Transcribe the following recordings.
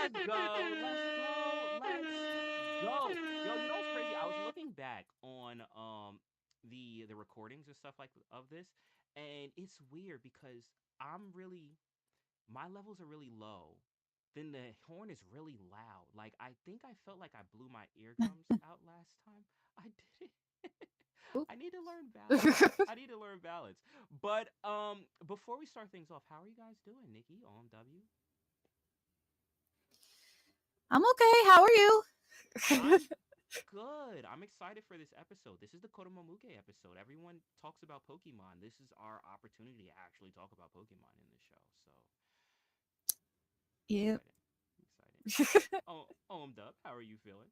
Let's go. Let's go. Let's go. Yo, you know what's crazy? I was looking back on the recordings and stuff like of this, and it's weird because I'm really my levels are really low. Then the horn is really loud. Like I think I felt like I blew my eardrums out last time. I did it. Oop. I need to learn balance. I need to learn balance. But before we start things off, how are you guys doing, Nikki? OMW. I'm okay. How are you? I'm good. I'm excited for this episode. This is the Kotomomuke episode. Everyone talks about Pokemon. This is our opportunity to actually talk about Pokemon in this show. So I'm Yep. excited. I'm excited. Oh, Dub, how are you feeling?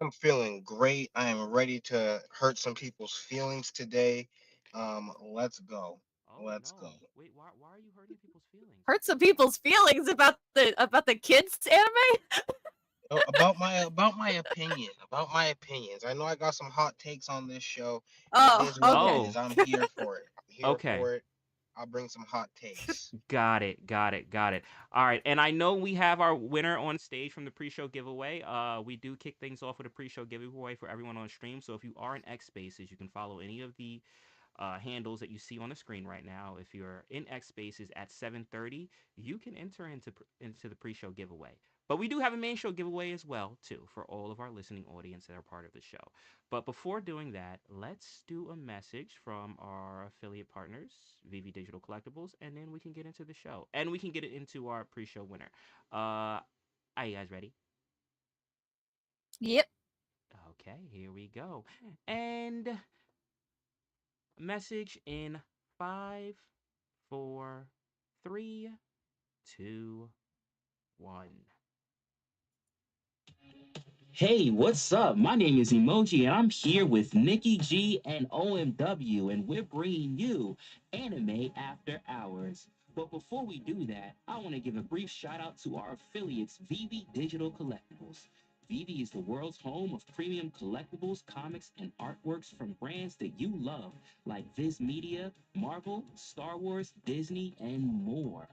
I'm feeling great. I am ready to hurt some people's feelings today. Let's go. Oh Let's go. no. Wait, why are you hurting people's feelings? Hurt some people's feelings about the kids anime. About my opinions. I know I got some hot takes on this show. It Oh, is what it okay. Oh, is. I'm here for it. I'm here okay. for it. I'll bring some hot takes. Got it. Got it. Got it. All right. And I know we have our winner on stage from the pre-show giveaway. We do kick things off with a pre-show giveaway for everyone on stream. So if you are in X Spaces, you can follow any of the handles that you see on the screen right now. If you're in X Spaces at 7:30, you can enter into the pre-show giveaway. But we do have a main show giveaway as well too for all of our listening audience that are part of the show. But before doing that, let's do a message from our affiliate partners, VV Digital Collectibles, and then we can get into the show and we can get it into our pre-show winner. Are you guys ready? Yep. Okay, here we go. And message in five, four, three, two, one. Hey, what's up? My name is Emoji, and I'm here with Nikki G and OMW, and we're bringing you Anime After Hours. But before we do that, I want to give a brief shout out to our affiliates, VV Digital Collectibles. VV is the world's home of premium collectibles, comics, and artworks from brands that you love, like Viz Media, Marvel, Star Wars, Disney, and more.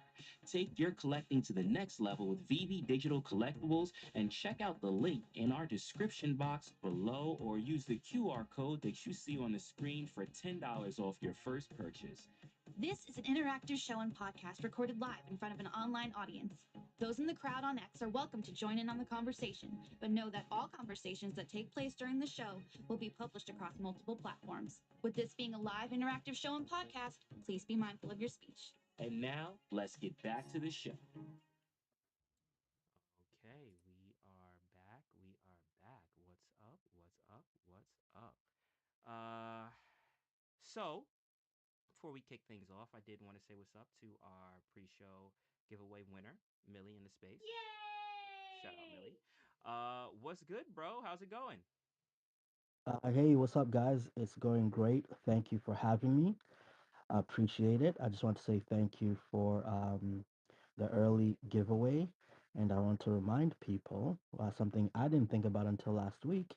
Take your collecting to the next level with VV Digital Collectibles and check out the link in our description box below or use the QR code that you see on the screen for $10 off your first purchase. This is an interactive show and podcast recorded live in front of an online audience. Those in the crowd on X are welcome to join in on the conversation, but know that all conversations that take place during the show will be published across multiple platforms. With this being a live interactive show and podcast, please be mindful of your speech. And now, let's get back to the show. Okay, we are back. We are back. What's up? What's up? What's up? Uh, so before we kick things off, I did want to say what's up to our pre-show giveaway winner, Millie in the space. Yay! Shout out Millie. What's good, bro? How's it going? Hey, what's up, guys? It's going great. Thank you for having me. I appreciate it. I just want to say thank you for the early giveaway. And I want to remind people something I didn't think about until last week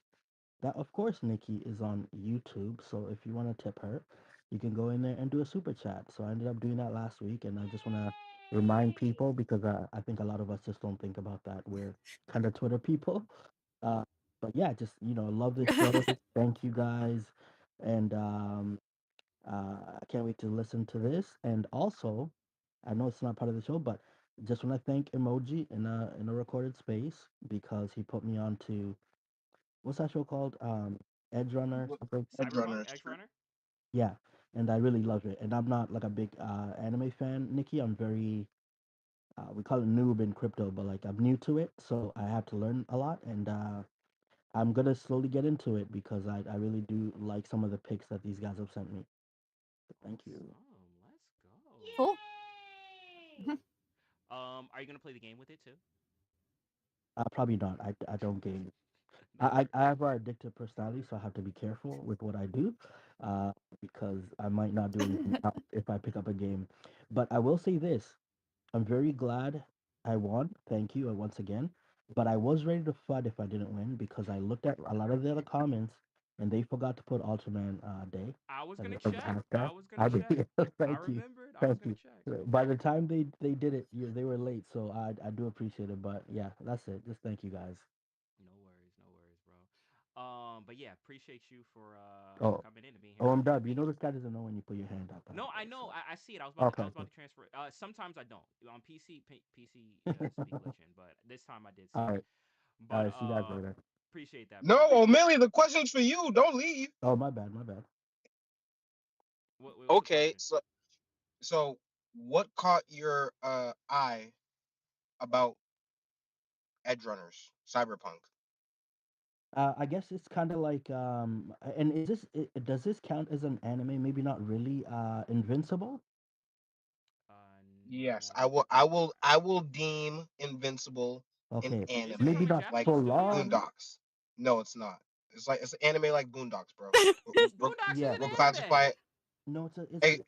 that, of course, Nikki is on YouTube. So if you want to tip her, you can go in there and do a super chat. So I ended up doing that last week. And I just want to remind people because I think a lot of us just don't think about that. We're kind of Twitter people. Uh, but yeah, just love the show. Thank you guys, and I can't wait to listen to this. And also, I know it's not part of the show, but just want to thank Emoji in a recorded space because he put me on to what's that show called? Edge Runner, something. Edge Cyberpunk runners. Edge Runner? Yeah, and I really loved it. And I'm not like a big anime fan, Nikki. I'm very we call it noob in crypto, but like I'm new to it, so I have to learn a lot. And I'm gonna slowly get into it because I really do like some of the picks that these guys have sent me. Thank you. Awesome. Let's go. Cool. Yay! Are you gonna play the game with it too? Probably not. I don't game. Not yet. I have an addictive personality, so I have to be careful with what I do, uh, because I might not do anything if I pick up a game. But I will say this: I'm very glad I won. Thank you once again. But I was ready to FUD if I didn't win because I looked at a lot of the other comments and they forgot to put Ultraman Day I was as gonna as check. I after. was gonna I check. did. I Thank you, remembered. I was thank gonna you. check. By the time they did it, they were late, so I do appreciate it. But yeah, that's it. Just thank you guys. No worries, bro. But yeah, appreciate you for Oh, coming in and being here oh, with I'm me. dub. You know this guy doesn't know when you put your hand up, by No, the I way. know. So I see it. okay, I was about okay. to transfer it. Sometimes I don't. On PC, PC does be glitching, but this time I did see All it. right, all But right. See you guys later. appreciate that, bro. No, Millie, the question's for you. Don't leave. Oh, my bad, my bad. What's the Okay, question? so what caught your eye about Edge Runners, Cyberpunk? I guess it's kind of like and is this does this count as an anime? Maybe not really. Invincible. Yes, No. I will deem Invincible an Okay, Is it anime, maybe from a not like Japanese full studio? on. Boondocks. No, it's not. It's an anime like Boondocks, bro. We'll, Boondocks is Yeah. an we'll classify anime. it. No, it's Hey,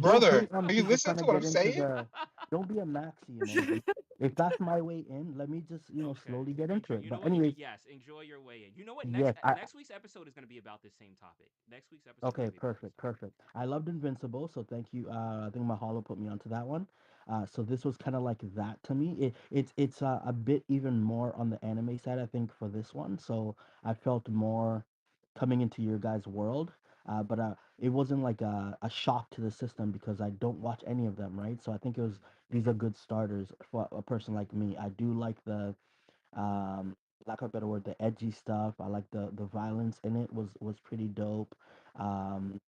don't brother, hate on are you people listening trying to to what I'm get into saying? the. Don't be a maxi emoji. If that's my way in, let me just Okay. slowly get into Enjoy. it. You know But what? anyways, Yes. Enjoy your way in. You know what? yes, I Next week's episode is going to be about this same topic. Next week's episode is going okay, to be about this perfect, topic. perfect. I loved Invincible, so thank you. I think Mahalo put me onto that one. So this was kind of like that to me. It's a bit even more on the anime side, I think, for this one. So I felt more coming into your guys' world. But it wasn't like a shock to the system because I don't watch any of them, right? So I think it was Mm, these are good starters for a person like me. I do like the um lack of a better word, the edgy stuff. I like the violence in it was pretty dope. um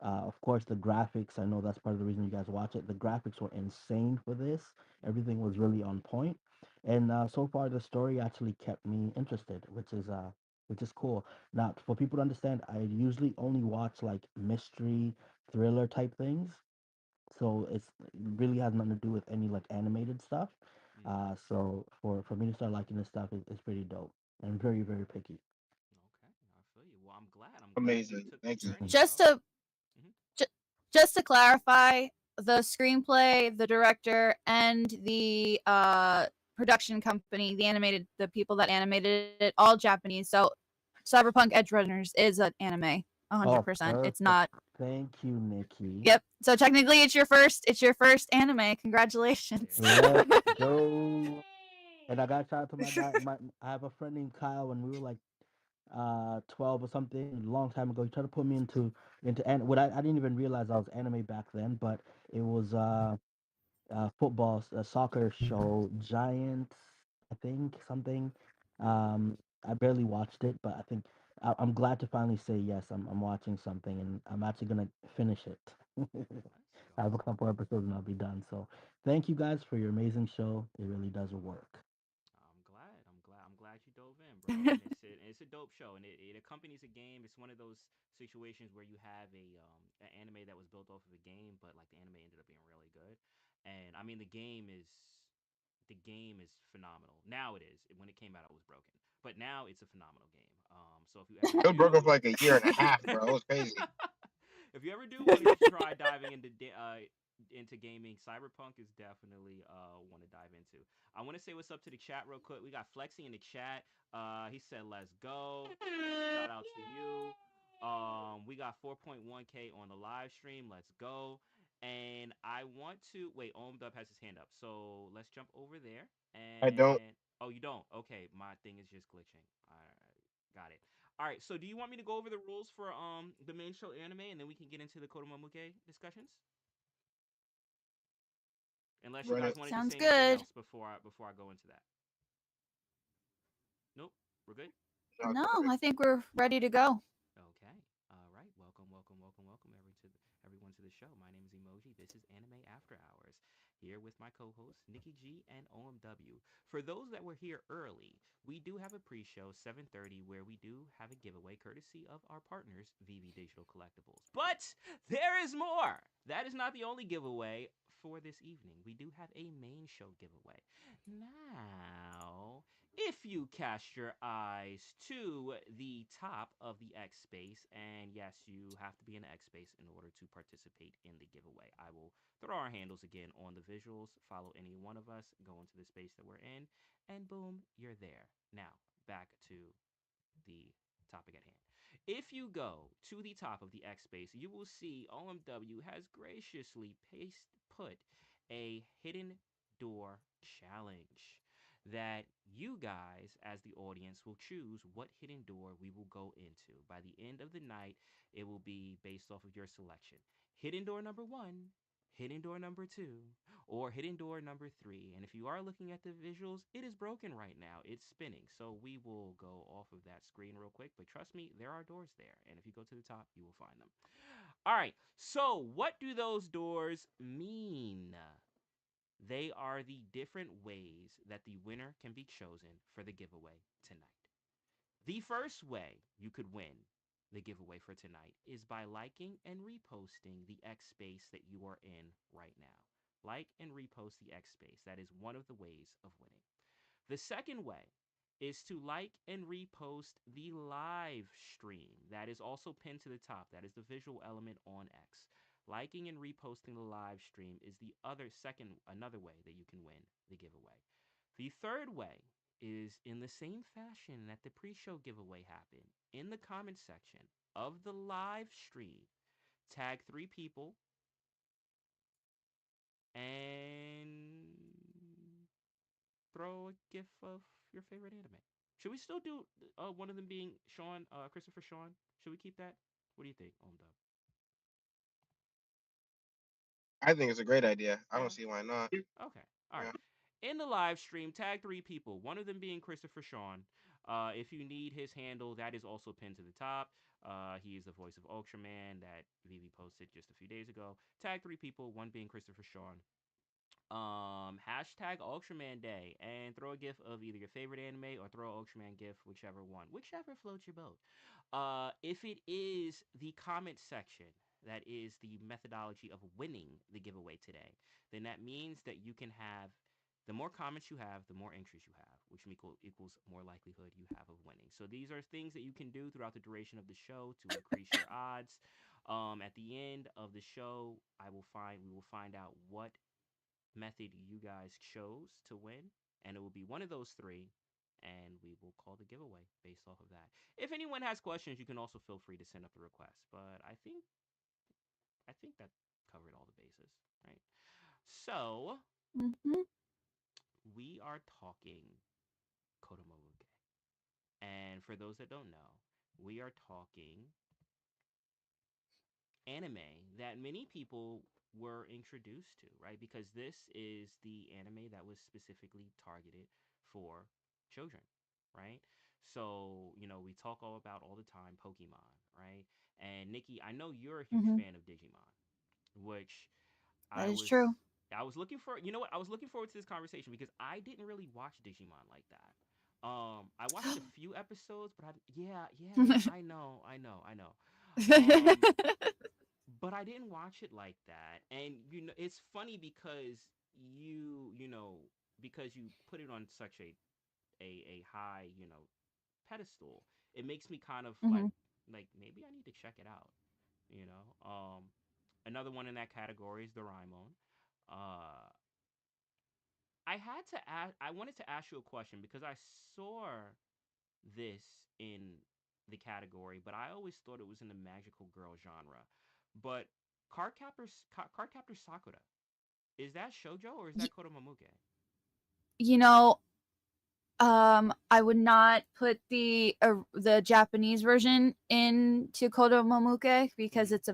of course, the graphics, I know that's part of the reason you guys watch it. The graphics were insane for this. mm-hmm. Everything was really on point. And so far the story actually kept me interested, which is cool. Now, for people to understand, I usually only watch like mystery, thriller type things. So it really has nothing to do with any like animated stuff. Mm. So for me to start liking this stuff is pretty dope. I'm very, very picky. Okay. I feel you. Well, I'm glad. I'm glad you Amazing. took the Thank you. Mhm. journey, just bro. to Mm-hmm. ju- just to clarify, the screenplay, the director, and the production company, the people that animated it, all Japanese. So, Cyberpunk Edge Runners is an anime, 100%. Oh, It's perfect. not. Thank you, Nikki. Yep. So technically, it's your first. It's your first anime. Congratulations. Yeah. Let's go. And I got shout out to my guy. I have a friend named Kyle. When we were like 12 or something, a long time ago, he tried to put me into what I didn't even realize I was anime back then, but it was football, a soccer show, Giants, I think something. I barely watched it, but I think I'm glad to finally say yes. I'm watching something, and I'm actually gonna finish it. Let's I have a go. couple episodes and I'll be done. So thank you guys for your amazing show. It really does work. I'm glad. I'm glad you dove in, bro. And it's a dope show, and it accompanies a game. It's one of those situations where you have an anime that was built off of a game, but like the anime ended up being really good. And I mean, the game is phenomenal. Now it is. When it came out, it was broken, but now it's a phenomenal game. So if you ever It was broken for do, like a year and a half, bro. It was crazy. if you ever do want to try diving into gaming, Cyberpunk is definitely want to dive into. I want to say what's up to the chat real quick. We got Flexi in the chat. He said, "Let's go." Shout out to you. We got 4.1K on the live stream. Let's go. And I want to wait. Omdub has his hand up, so let's jump over there. I don't. And oh, you don't? Okay, my thing is just glitching. All right, got it. All right. So, do you want me to go over the rules for the main show anime, and then we can get into the Kodomamuke discussions? Unless you Run guys it. wanted to Sounds say anything good. else before I go into that. Nope. We're good. No, No, go ahead. I think we're ready to go. Okay. All right. Welcome everyone to the show. My name is Emoji. This is Anime After Hours. Here with my co-hosts Nikki G and OMW. For those that were here early, we do have a pre-show 7:30 where we do have a giveaway courtesy of our partners VV Digital Collectibles. But there is more. That is not the only giveaway for this evening. We do have a main show giveaway. Now, if you cast your eyes to the top of the X space, and yes, you have to be in the X space in order to participate in the giveaway. I will throw our handles again on the visuals, follow any one of us, go into the space that we're in, and boom, you're there. Now, back to the topic at hand. If you go to the top of the X space, you will see OMW has graciously put a hidden door challenge that you guys, as the audience, will choose what hidden door we will go into. By the end of the night, it will be based off of your selection. Hidden door number one, hidden door number two, or hidden door number three. And if you are looking at the visuals, it is broken right now. It's spinning. So we will go off of that screen real quick. But trust me, there are doors there. And if you go to the top, you will find them. All right. So what do those doors mean? They are the different ways that the winner can be chosen for the giveaway tonight. The first way you could win the giveaway for tonight is by liking and reposting the X space that you are in right now. Like and repost the X space. That is one of the ways of winning. The second way is to like and repost the live stream. That is also pinned to the top. That is the visual element on X. Liking and reposting the live stream is the another way that you can win the giveaway. The third way is in the same fashion that the pre-show giveaway happened. In the comment section of the live stream, tag 3 people and throw a gif of your favorite anime. Should we still do one of them being Christopher Sean? Should we keep that? What do you think, Dub? I think it's a great idea. I don't Yeah. see why not. Okay. All right. Yeah. In the live stream, tag 3 people. One of them being Christopher Sean. If you need his handle, that is also pinned to the top. He is the voice of Ultraman that Vivi posted just a few days ago. Tag 3 people. One being Christopher Sean. Hashtag Ultraman Day and throw a gif of either your favorite anime or throw an Ultraman gif, whichever floats your boat. If it is the comment section that is the methodology of winning the giveaway today, then that means that you can have the more comments you have, the more entries you have, which equals more likelihood you have of winning. So these are things that you can do throughout the duration of the show to increase your odds. At the end of the show, we will find out what method you guys chose to win, and it will be one of those three, and we will call the giveaway based off of that. If anyone has questions, you can also feel free to send up the request. But I think that covered all the bases, right? So Mhm. we are talking Kodomomuge. And for those that don't know, we are talking anime that many people were introduced to, right? Because this is the anime that was specifically targeted for children, right? So, we talk all about all the time Pokemon, right? And Nikki, I know you're a huge Mhm. fan of Digimon, which That I is was true. I was looking for, you know what? I was looking forward to this conversation because I didn't really watch Digimon like that. I watched a few episodes, but yeah, I know. Um, but I didn't watch it like that. And it's funny because because you put it on such a high, pedestal. It makes me kind of Mhm. like maybe I need to check it out, you know. Another one in that category is the Doraemon. Uh I wanted to ask you a question because I saw this in the category, but I always thought it was in the magical girl genre. But Cardcaptor Sakura, is that shojo or is Y- that Kodomomuge? you know, I would not put the Japanese version into Kodomomuke because Mm-hmm.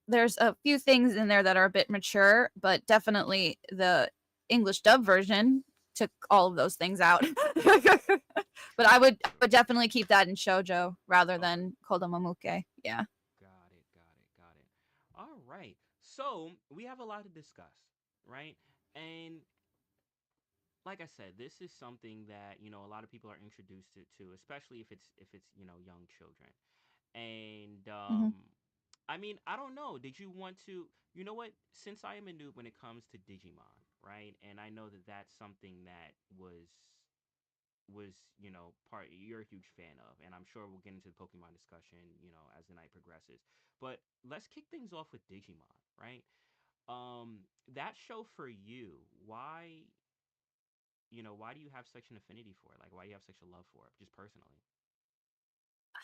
there's a few things in there that are a bit mature, but definitely the English dub version took all of those things out. But I would definitely keep that in shojo rather Okay. than Kodomomuke. Yeah. Got it. All right. So we have a lot to discuss, right? And like I said, this is something that a lot of people are introduced to, especially if it's young children. And Hmm. I mean, I don't know. Did you want to? You know what? Since I am a noob when it comes to Digimon, right? And I know that that's something that was part you're a huge fan of, and I'm sure we'll get into the Pokemon discussion as the night progresses. But let's kick things off with Digimon, right? That show for you, why do you have such an affinity for it? Like, why do you have such a love for it, just personally?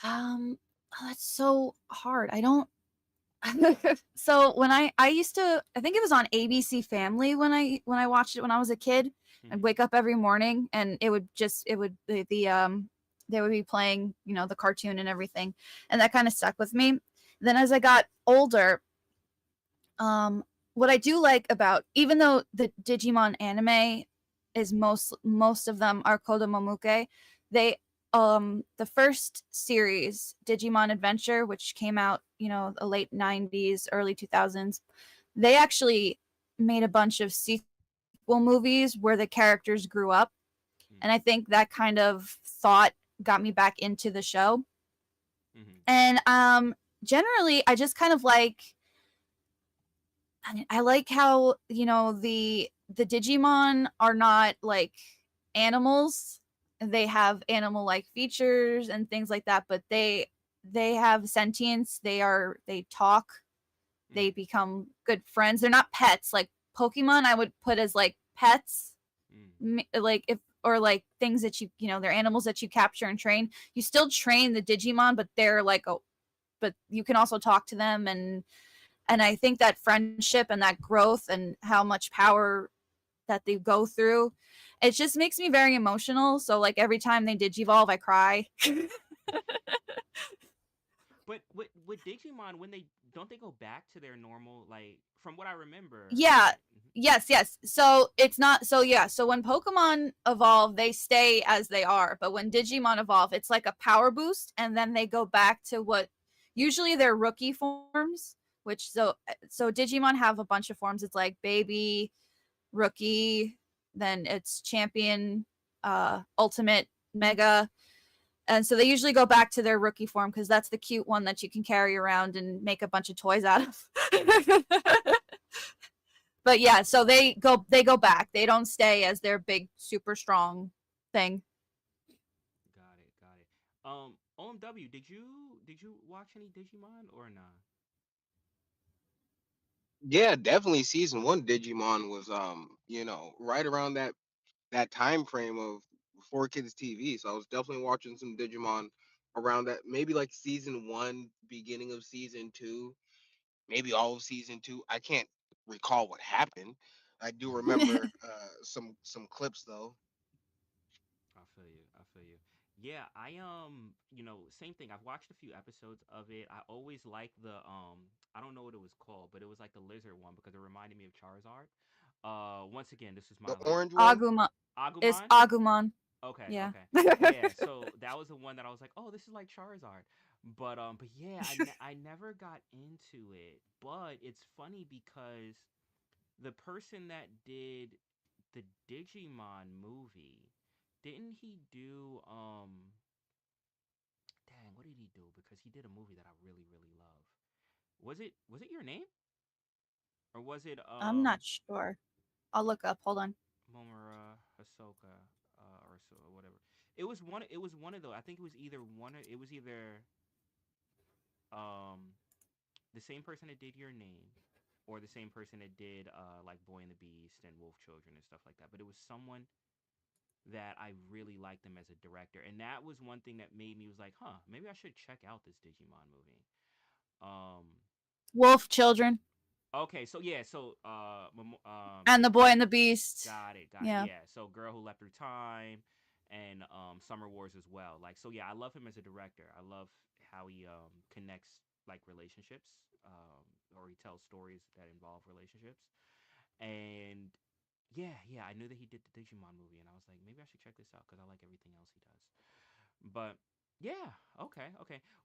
Um, oh, that's so hard. I don't. So when I used to, I think it was on ABC Family when I watched it when I was a kid. I'd Mm-hmm. wake up every morning and it would they would be playing, you know, the cartoon and everything, and that kind of stuck with me. Then as I got older, um, what I do like about, even though the Digimon anime is most of them are Kodomomuke, they the first series, Digimon Adventure, which came out, you know, the late 90s, early 2000s, they actually made a bunch of sequel movies where the characters grew up. And I think that kind of thought got me back into the show. Mm-hmm. And generally I just kind of like, I like how, you know, the Digimon are not like animals. They have animal like features and things like that, but they have sentience. They talk. They Mm-hmm. become good friends. They're not pets like Pokemon. I would put as like pets, Mm-hmm. like if or like things that you know, they're animals that you capture and train. You still train the Digimon, but they're like a but you can also talk to them, and I think that friendship and that growth and how much power that they go through, it just makes me very emotional. So like every time they digivolve, I cry. But with Digimon, when they don't they go back to their normal, like from what I remember, Yeah. like. Mhm. Yes. So it's not so yeah. So when Pokemon evolve, they stay as they are. But when Digimon evolve, it's like a power boost, and then they go back to what usually their rookie forms. Which so Digimon have a bunch of forms. It's like baby, rookie, then it's champion, ultimate, mega. And so they usually go back to their rookie form because that's the cute one that you can carry around and make a bunch of toys out of. Mm-hmm. But yeah, so they go back. They don't stay as their big super strong thing. Got it. Got it. OMW, did you watch any Digimon or not? Yeah, definitely season one Digimon was right around that time frame of 4 Kids TV. So I was definitely watching some Digimon around that, maybe like season one, beginning of season two, maybe all of season two. I can't recall what happened. I do remember some clips though. I feel you. I feel you. Yeah, same thing. I've watched a few episodes of it. I always liked the I don't know what it was called, but it was like the lizard one because it reminded me of Charizard. Once again, this is The my like orange one. Agumon is Agumon. Agumon. Okay, Yeah. okay. Yeah, so that was the one that I was like, "Oh, this is like Charizard." But yeah, I never got into it. But it's funny because the person that did the Digimon movie, didn't he do dang, what did he do? Because he did a movie that I really really love. Was it Your Name, or was it I'm not sure. I'll look up. Hold on. Momura Hisoka, or so or whatever. It was one of those. I think it was either it was either um the same person that did Your Name, or the same person that did like Boy and the Beast and Wolf Children and stuff like that. But it was someone that I really liked them as a director, and that was one thing that made me was like, huh, maybe I should check out this Digimon movie. Um, Wolf Children okay, so yeah, so and the Boy and the Beast. got it, Yeah. yeah. So Girl Who Left Her Time, and Summer Wars as well. Like, so yeah, I love him as a director. I love how he connects like relationships, or he tells stories that involve relationships, and yeah, I knew that he did the Digimon movie, and I was like, maybe I should check this out because I like everything else he does. But yeah, okay.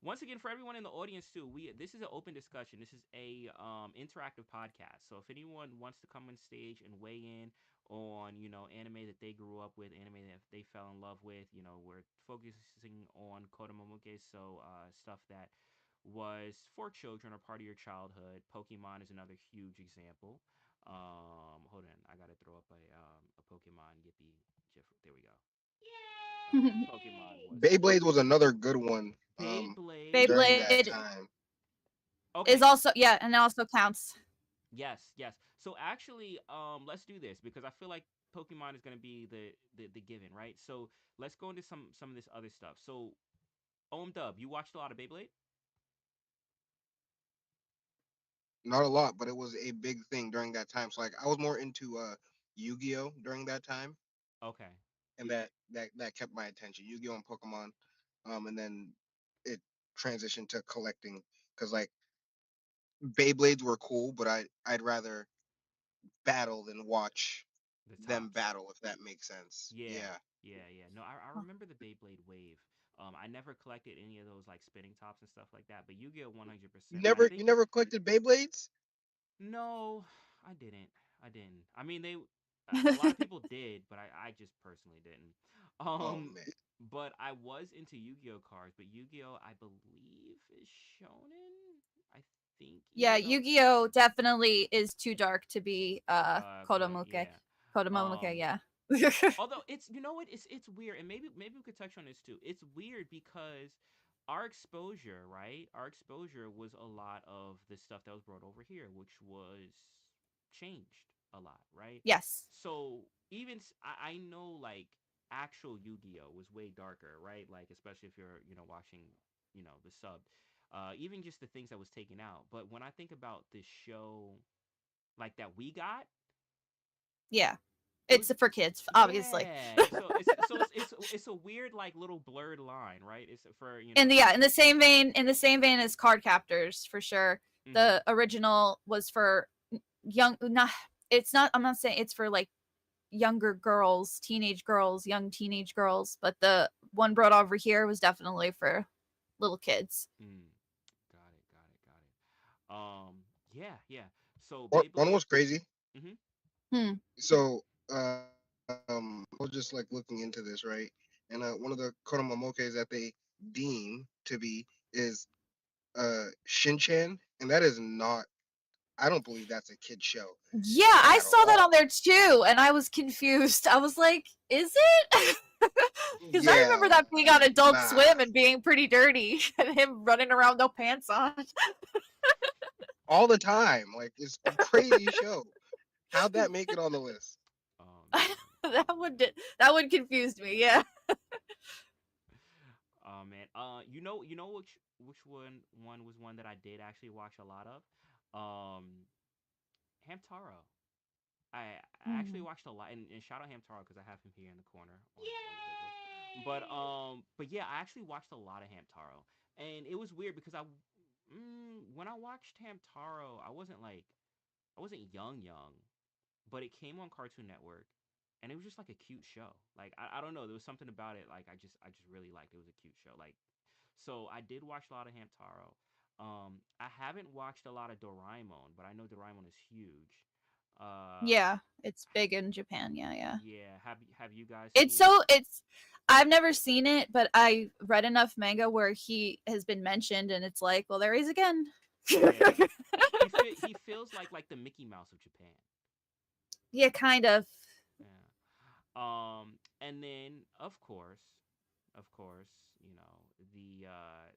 Once again, for everyone in the audience too, we this is an open discussion. This is a interactive podcast. So if anyone wants to come on stage and weigh in on anime that they grew up with, anime that they fell in love with, we're focusing on Kodomomuke, so stuff that was for children or part of your childhood. Pokemon is another huge example. Hold on, I gotta throw up a Pokemon Yippee GIF. There we go. Pokemon was Beyblade was another good one Beyblade. during that Beyblade time. is Okay. also, yeah, and it also counts. Yes, yes. So actually, let's do this because I feel like Pokemon is gonna be the given, right? So let's go into some of this other stuff. So Dub, you watched a lot of Beyblade? Not a lot, but it was a big thing during that time. So like I was more into Yu-Gi-Oh during that time, Okay. and that kept my attention. Yu-Gi-Oh and Pokemon, and then it transitioned to collecting because like Beyblades were cool, but I'd rather battle than watch The them tops. battle if that makes sense. Yeah, Yeah. yeah. No, I Huh. remember the Beyblade wave. I never collected any of those like spinning tops and stuff like that, but Yu-Gi-Oh! You 100%. I never you think never collected Beyblades? no, I didn't. I didn't. I mean, a lot of people did, but I just personally didn't. Oh Um, man. but I was into Yu-Gi-Oh cards, but Yu-Gi-Oh, I believe, is shonen. I think, Yeah, even though Yu-Gi-Oh definitely is too dark to be Kodomuke. yeah. Kodomomuke, Um, yeah. Although it's, you know what, it's weird, and maybe we could touch on this too. It's weird because our exposure, right? Our exposure was a lot of the stuff that was brought over here, which was changed a lot, right? Yes. So even I know like actual Yu-Gi-Oh was way darker, right? Like especially if you're watching the sub, even just the things that was taken out. But when I think about this show like that we got, Yeah. it It's was for kids, obviously. yeah. So it's a weird like little blurred line, right? It's for Yeah, in the same vein as Card Captors for sure. Mm-hmm. The original was for young not it's not I'm not saying it's for like younger girls, teenage girls, young teenage girls, but the one brought over here was definitely for little kids. Mm. Got it. Yeah. So One Beyblade. was crazy. Mm-hmm. Hmm. So I was just like looking into this, right? And one of the Konomomokes that they deem to be is Shinchan, and that is not. I don't believe that's a kid show Yeah, I at saw that on all. there too, and I was confused. I was like, "Is it?" Because I remember Yeah, that being on Adult nah. Swim and being pretty dirty, and him running around no pants on. All the time. Like it's a crazy show. How'd that make it on the list? Oh man. That would confused me. Yeah. Oh man. You know which one was one that I did actually watch a lot of. Hamtaro. I actually Mhm. watched a lot, and shout out Hamtaro because I have him here in the corner on the visuals. But yeah, I actually watched a lot of Hamtaro, and it was weird because when I watched Hamtaro, I wasn't young, but it came on Cartoon Network, and it was just like a cute show. Like I don't know, there was something about it like I just really liked. It was a cute show. Like so I did watch a lot of Hamtaro. I haven't watched a lot of Doraemon, but I know Doraemon is huge. Yeah, it's big in Japan. Yeah, yeah. Yeah. Have you guys It's seen? so it's I've never seen it, but I read enough manga where he has been mentioned, and it's like, well, there he is again. Yeah. He feels like the Mickey Mouse of Japan. Yeah, kind of. Yeah. And then of course,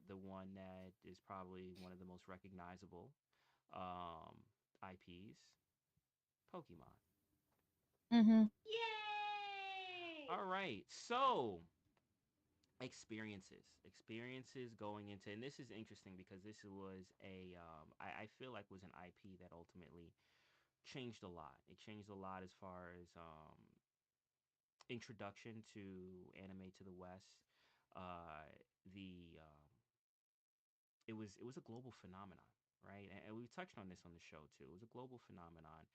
the one that is probably one of the most recognizable um IPs, Pokemon. Hmm. All right. So, experiences going into, and this is interesting because this was I feel like was an IP that ultimately changed a lot. It changed a lot as far as introduction to anime to the West. The It was a global phenomenon, right? And we touched on this on the show too. It was a global phenomenon,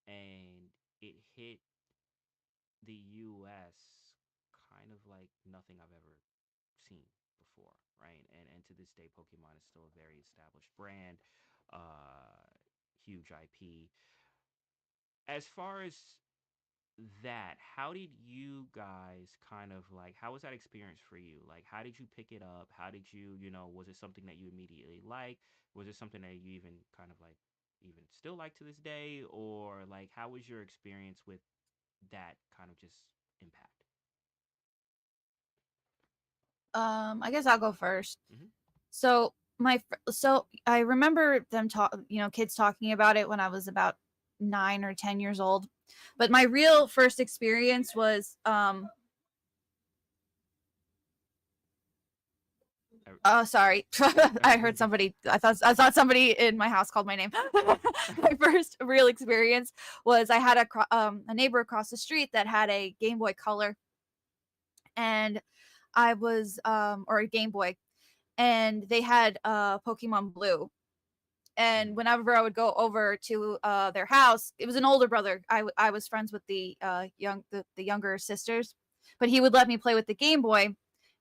and it hit the U.S. kind of like nothing I've ever seen before, right? And to this day, Pokemon is still a very established brand, uh, huge IP. As far as that, how did you guys kind of like, how was that experience for you? Like, how did you pick it up? How did was it something that you immediately liked? Was it something that you even kind of like even still like to this day? Or like, how was your experience with that kind of just impact? I guess I'll go first. Mm-hmm. So so I remember them kids talking about it when I was about 9 or 10 years old. But my real first experience was Er, Oh, sorry. I heard somebody. I thought somebody in my house called my name. My first real experience was I had a neighbor across the street that had a Game Boy Color, and I was or a Game Boy, and they had Pokemon Blue. And Mhm. whenever I would go over to their house, it was an older brother. I was friends with the younger sisters, but he would let me play with the Game Boy,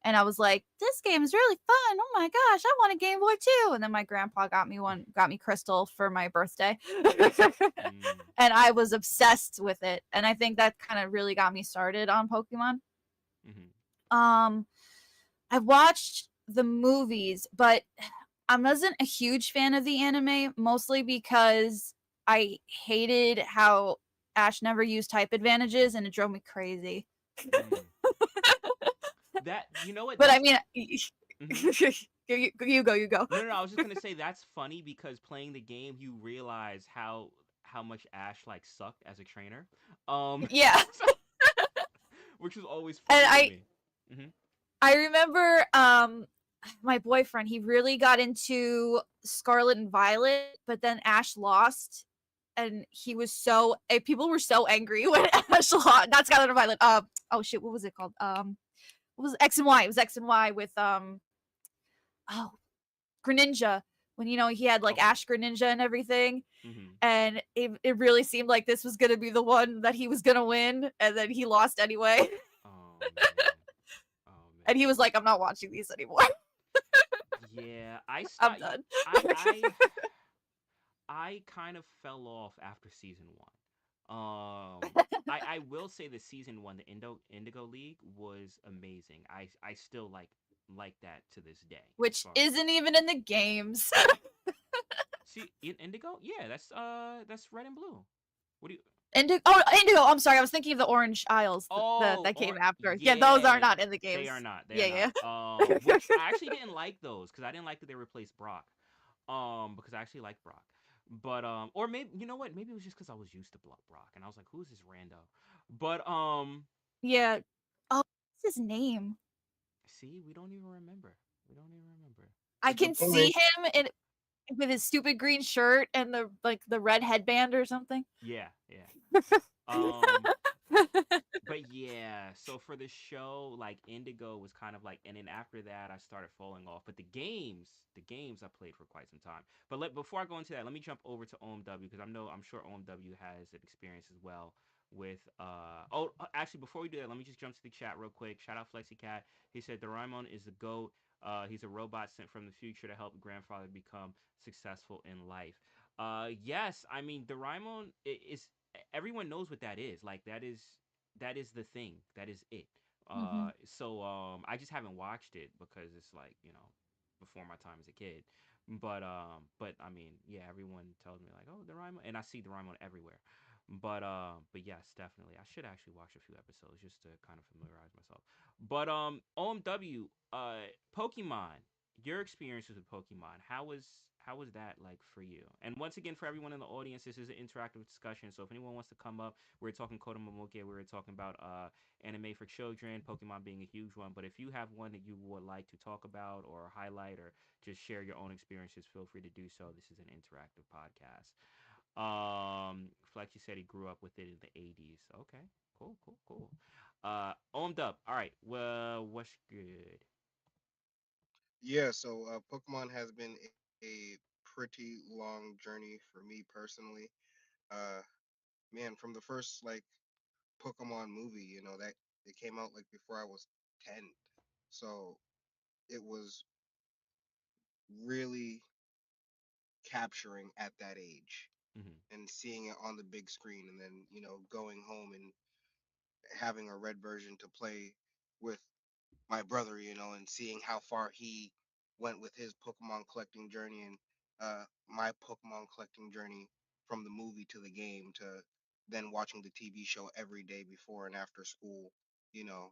and I was like, "This game is really fun! Oh my gosh, I want a Game Boy too!" And then my grandpa got me Crystal for my birthday, Mm. and I was obsessed with it. And I think that kind of really got me started on Pokemon. Mhm. Um, I watched the movies, but I wasn't a huge fan of the anime, mostly because I hated how Ash never used type advantages and it drove me crazy. Mm. That, you know what? But I That's mean, Mhm. you go. No, no, no. I was just gonna say that's funny because playing the game, you realize how much Ash like sucked as a trainer, Yeah, which was always and funny to me. Hmm. I remember my boyfriend, he really got into Scarlet and Violet, but then Ash lost, and people were so angry when Ash lost. Not Scarlet and Violet. Oh shit, what was it called? What was it? X and Y? It was X and Y with oh, Greninja, when he had like Okay. Ash Greninja and everything, Hmm. and it really seemed like this was gonna be the one that he was gonna win, and then he lost anyway. Oh man. Oh And he man. was like, "I'm not watching these anymore. Yeah, I I'm stopped. done." I kind of fell off after season one. I will say that season one, the Indigo League, was amazing. I still like that to this day. As Which far isn't even in the games. see Indigo, yeah, that's red and blue. What do you? Indigo. I'm sorry, I was thinking of the Orange Isles Oh, that came or after. Yeah, those are yeah, not in the they are games. not. They are Yeah, not. yeah. Which I actually didn't like those because I didn't like that they replaced Brock. Because I actually like Brock. But or maybe you know what? Maybe it was just because I was used to Brock, and I was like, "Who's this rando?" But Yeah. Oh, what's his name? see, we don't even remember. We don't even remember. I It's a can puma. see him in with his stupid green shirt and the red headband or something. Yeah, yeah. Um, but yeah, so for the show, like Indigo was kind of like, and then after that, I started falling off. But the games I played for quite some time. But before I go into that, let me jump over to OMW because I'm sure OMW has an experience as well with actually before we do that, let me just jump to the chat real quick. Shout out FlexiCat. He said Doraemon is the goat. He's a robot sent from the future to help grandfather become successful in life. Yes, I mean Doraemon is everyone knows what that is. Like that is the thing. That is it. Hmm. So I just haven't watched it because it's like before my time as a kid. But I mean, yeah, everyone tells me like, oh, Doraemon, and I see Doraemon everywhere. But yes, definitely, I should actually watch a few episodes just to kind of familiarize myself. But OMW, Pokemon, your experiences with Pokemon, how was that like for you? And once again, for everyone in the audience, this is an interactive discussion. So if anyone wants to come up, we're talking Kodomomoke, we were talking about anime for children, Pokemon being a huge one. But if you have one that you would like to talk about or highlight or just share your own experiences, feel free to do so. This is an interactive podcast. Fletchy said he grew up with it in the 80s. Okay, cool, cool, cool. Owned up. All right. Well, what's good? Yeah, so Pokemon has been a pretty long journey for me personally. Uh, Man, from the first like Pokemon movie, that it came out like before I was 10, so it was really capturing at that age Mm-hmm. and seeing it on the big screen, and then going home and having a red version to play with my brother, and seeing how far he went with his Pokemon collecting journey, and my Pokemon collecting journey from the movie to the game to then watching the TV show every day before and after school, you know,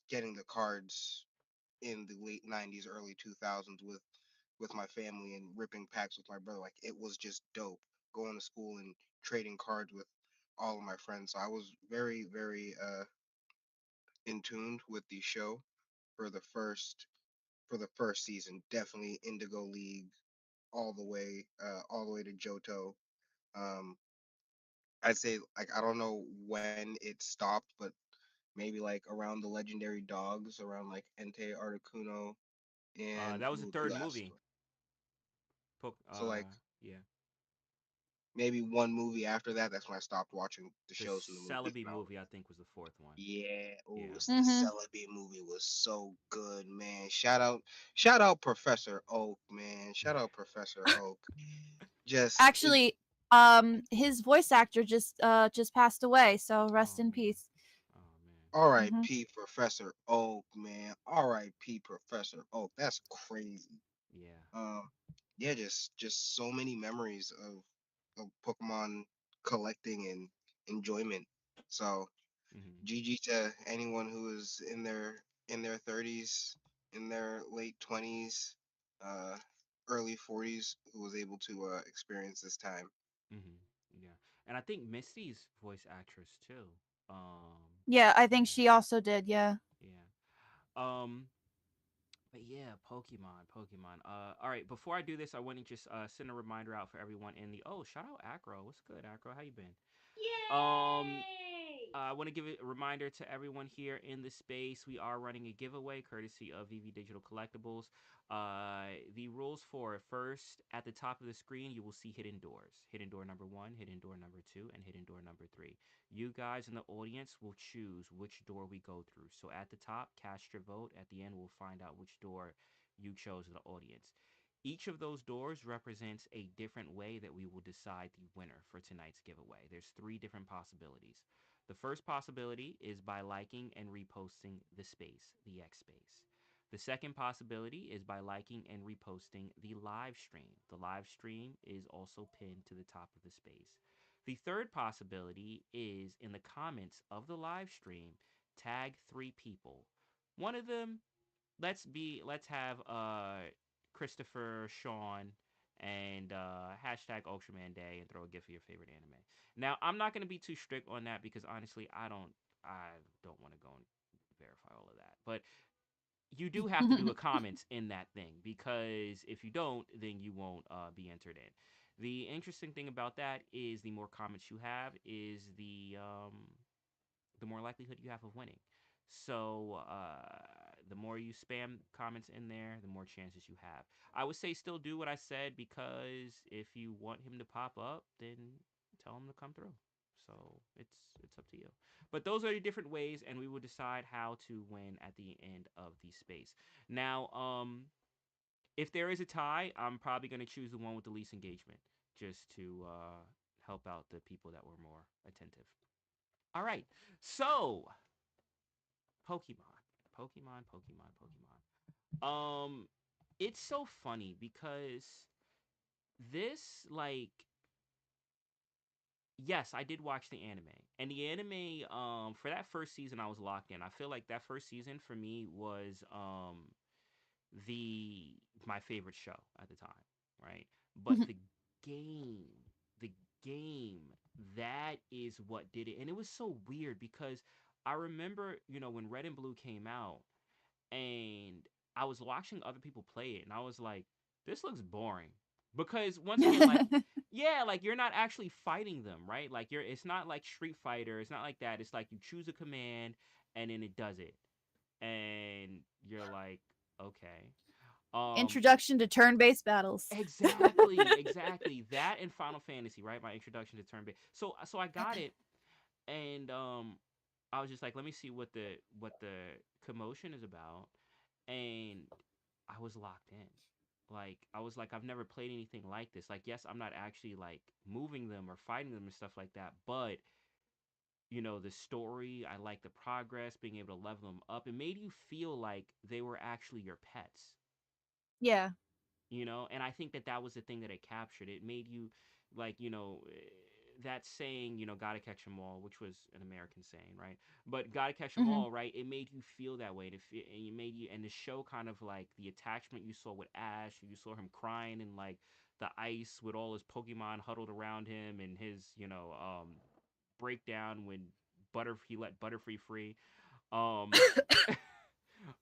getting the cards in the late 90s, early 2000s with my family and ripping packs with my brother. Like it was just dope going to school and trading cards with all of my friends. So I was very, very in tuned with the show for the first for the first season. Definitely Indigo League all the way to Johto. Um, I'd say like I don't know when it stopped, but maybe like around the legendary dogs, around like Entei Articuno and That was the ooh, the third last movie. one. Poke, So like yeah, maybe one movie after that, that's when I stopped watching the the shows and the movies. Celebi And I was, movie I think was the fourth one. yeah, oh, Yeah. the Mm-hmm. Celebi movie was so good, man. Shout out Professor Oak, man. Shout out Professor Oak. Just it, Actually, his voice actor just passed away, so rest Oh in man. peace. Oh man. Mm-hmm. R.I.P. Professor Oak, man. R.I.P. Professor Oak. That's crazy. Yeah. Um, yeah, just so many memories of Pokemon collecting and enjoyment. So Mhm. GG to anyone who is in their 30s, in their late 20s, uh, early 40s, who was able to experience this time. Mhm. Yeah. And I think Misty's voice actress too. Um. Yeah, I think Yeah. she also did. Yeah. Yeah. Um. But yeah, Pokemon. All right. Before I do this, I want to just send a reminder out for everyone in the. Oh, shout out Acro. What's good, Acro? How you been? Um, I want to give a reminder to everyone here in the space. We are running a giveaway courtesy of VV Digital Collectibles. The rules for it: first, at the top of the screen, you will see hidden doors. Hidden door number one, hidden door number two, and hidden door number three. You guys in the audience will choose which door we go through. So at the top, cast your vote. At the end, we'll find out which door you chose in the audience. Each of those doors represents a different way that we will decide the winner for tonight's giveaway. There's three different possibilities. The first possibility is by liking and reposting the space, the X space. The second possibility is by liking and reposting the live stream. The live stream is also pinned to the top of the space. The third possibility is in the comments of the live stream, tag three people. One of them, let's have Christopher, Sean, and hashtag Ultraman Day and throw a gift of your favorite anime. Now I'm not gonna be too strict on that because honestly I don't want to go and verify all of that. But you do have to do a comments in that thing because if you don't, then you won't be entered in. The interesting thing about that is the more comments you have is the more likelihood you have of winning. So the more you spam comments in there, the more chances you have. I would say still do what I said because if you want him to pop up, then tell him to come through. So it's up to you. But those are the different ways, and we will decide how to win at the end of the space. Now, if there is a tie, I'm probably going to choose the one with the least engagement, just to help out the people that were more attentive. All right. So, Pokemon. Pokemon. It's so funny because this like yes, I did watch the anime. And the anime for that first season I was locked in. I feel like that first season for me was the my favorite show at the time, right? But game, the game, that is what did it. And it was so weird because I remember, when Red and Blue came out and I was watching other people play it and I was like, this looks boring. Because once again, like, yeah, like you're not actually fighting them, right? Like it's not like Street Fighter, it's not like that. It's like you choose a command and then it does it. And you're like, okay. Um, Introduction to turn-based battles. exactly. That and Final Fantasy, right? My introduction to turn based. So I got it, and I was just like, let me see what the commotion is about, and I was locked in. Like I was like, I've never played anything like this. Like, yes, I'm not actually like moving them or fighting them and stuff like that, but the story, I like the progress, being able to level them up. It made you feel like they were actually your pets. Yeah. And I think that that was the thing that it captured. It made you like, that saying, gotta catch them all, which was an American saying, right? But gotta catch them Hmm. all, right? It made you feel that way, and you made you, and the show kind of like the attachment you saw with Ash. You saw him crying in like the ice with all his Pokemon huddled around him, and his breakdown when he let Butterfree free. um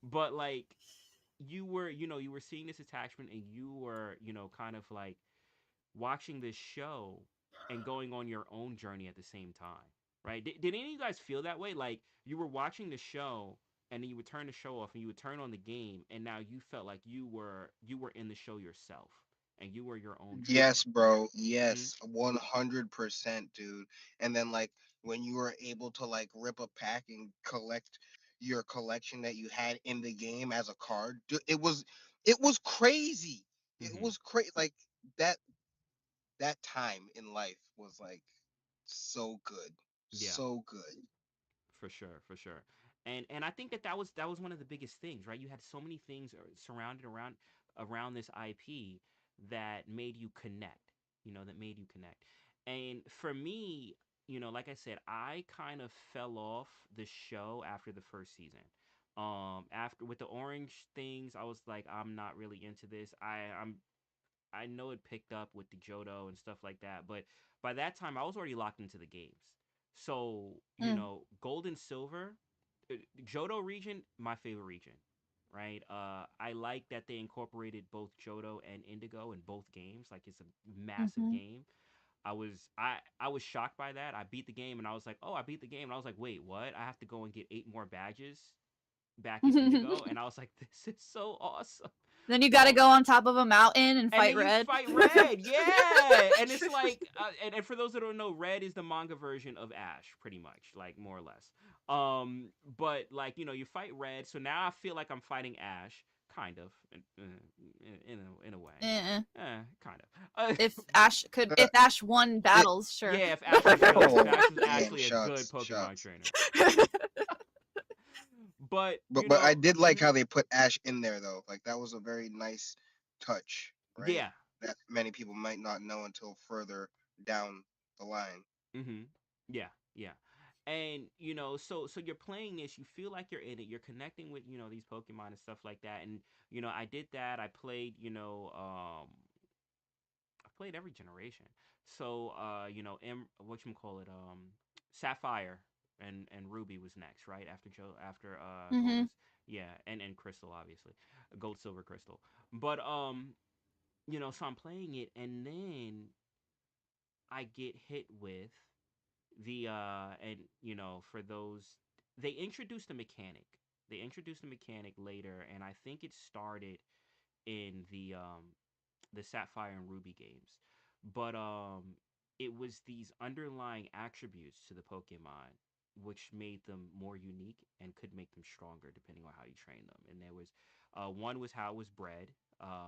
but like, you were seeing this attachment, and you were, kind of like watching this show and going on your own journey at the same time, right? Did any of you guys feel that way? Like you were watching the show and then you would turn the show off and you would turn on the game, and now you felt like you were in the show yourself and you were your own Yes, journey. bro. Mhm. Yes, 100%, dude. And then like when you were able to like rip a pack and collect your collection that you had in the game as a card, it was crazy. It Mhm. was crazy. Like that that time in life was like so good. Yeah. So good. For sure, for sure. And I think that was one of the biggest things, right? You had so many things surrounded around this IP that made you connect, that made you connect. And for me, like I said, I kind of fell off the show after the first season. After with the orange things, I was like, I'm not really into this. I know it picked up with the Johto and stuff like that, but by that time I was already locked into the games. So, Mm. Gold and Silver, Johto region, my favorite region, right? I like that they incorporated both Johto and Indigo in both games. Like it's a massive Mhm. game. I was shocked by that. I beat the game and I was like, oh, I beat the game, and I was like, wait, what? I have to go and get 8 more badges back in Indigo, and I was like, this is so awesome. Then you got to Um, go on top of a mountain and and fight then you Red. fight Red, yeah. And it's like, and for those that don't know, Red is the manga version of Ash, pretty much, like more or less. But like you fight Red, so now I feel like I'm fighting Ash, kind of, in a way, Eh. kind of. If Ash won It, battles, sure. Yeah, if Ash was really, if oh, Ash was damn, actually a good shots, Pokemon shots. trainer, but But I did like how they put Ash in there though. Like that was a very nice touch, right? yeah. That many people might not know until further down the line. Mm-hmm. Yeah, yeah. And so you're playing this, you feel like you're in it, you're connecting with, these Pokemon and stuff like that. And I did that. I played, I played every generation. So what you call it, Sapphire and Ruby was next, right? After Gold Mhm. is, yeah, and Crystal, obviously. Gold, Silver, Crystal. But so I'm playing it, and then I get hit with and for those, they introduced a mechanic. They introduced a mechanic later, and I think it started in the Sapphire and Ruby games. But it was these underlying attributes to the Pokemon which made them more unique and could make them stronger depending on how you train them. And there was one was how it was bred,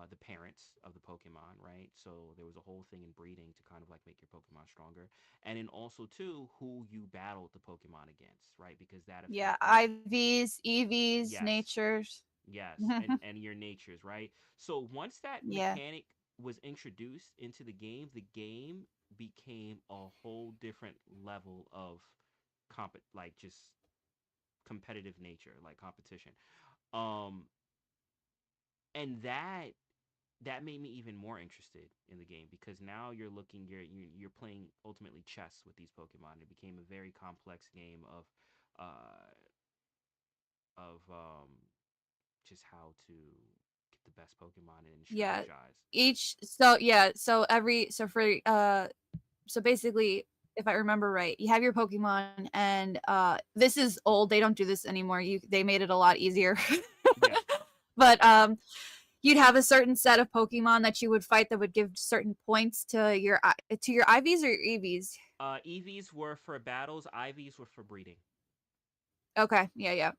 the parents of the Pokemon, right? So there was a whole thing in breeding to kind of like make your Pokemon stronger. And then also too who you battled the Pokemon against, right? Because that Yeah, affected, IVs, EVs, yes, natures. yes, and your natures, right? So once that Yeah. mechanic was introduced into the game became a whole different level of like just competitive nature, like competition. Um and that made me even more interested in the game, because now you're playing ultimately chess with these Pokemon. It became a very complex game uh of just how to get the best Pokemon and Yeah. strategize. So for so basically, if I remember right, you have your Pokemon, and this is old. They don't do this anymore. They made it a lot easier. Yeah. But you'd have a certain set of Pokemon that you would fight that would give certain points to your IVs or your EVs. EVs were for battles, IVs were for breeding. Okay, yeah, yeah.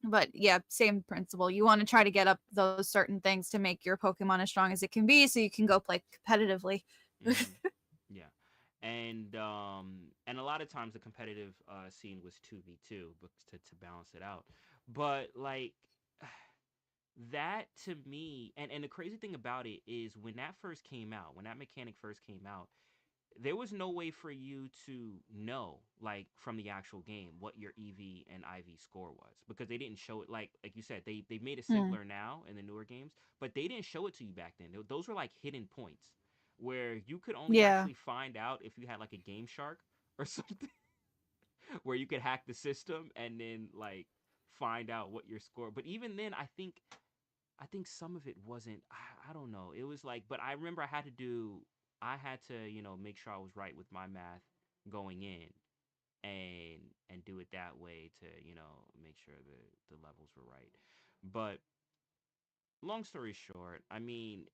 But yeah, same principle. You want to try to get up those certain things to make your Pokemon as strong as it can be, so you can go play competitively. Hmm. Yeah. And a lot of times the competitive scene was 2v2, but to balance it out. But like that to me, and the crazy thing about it is when that first came out, when that mechanic first came out, there was no way for you to know, like from the actual game, what your EV and IV score was, because they didn't show it. Like you said, they made it Mm, simpler now in the newer games, but they didn't show it to you back then. Those were like hidden points where you could only yeah. actually find out if you had like a Game Shark or something, where you could hack the system and then like find out what your score. But even then, I think I think some of it wasn't. I don't know. It was like, but I remember I had to do. I had to, make sure I was right with my math going in, and do it that way to, make sure the levels were right. But long story short, I mean,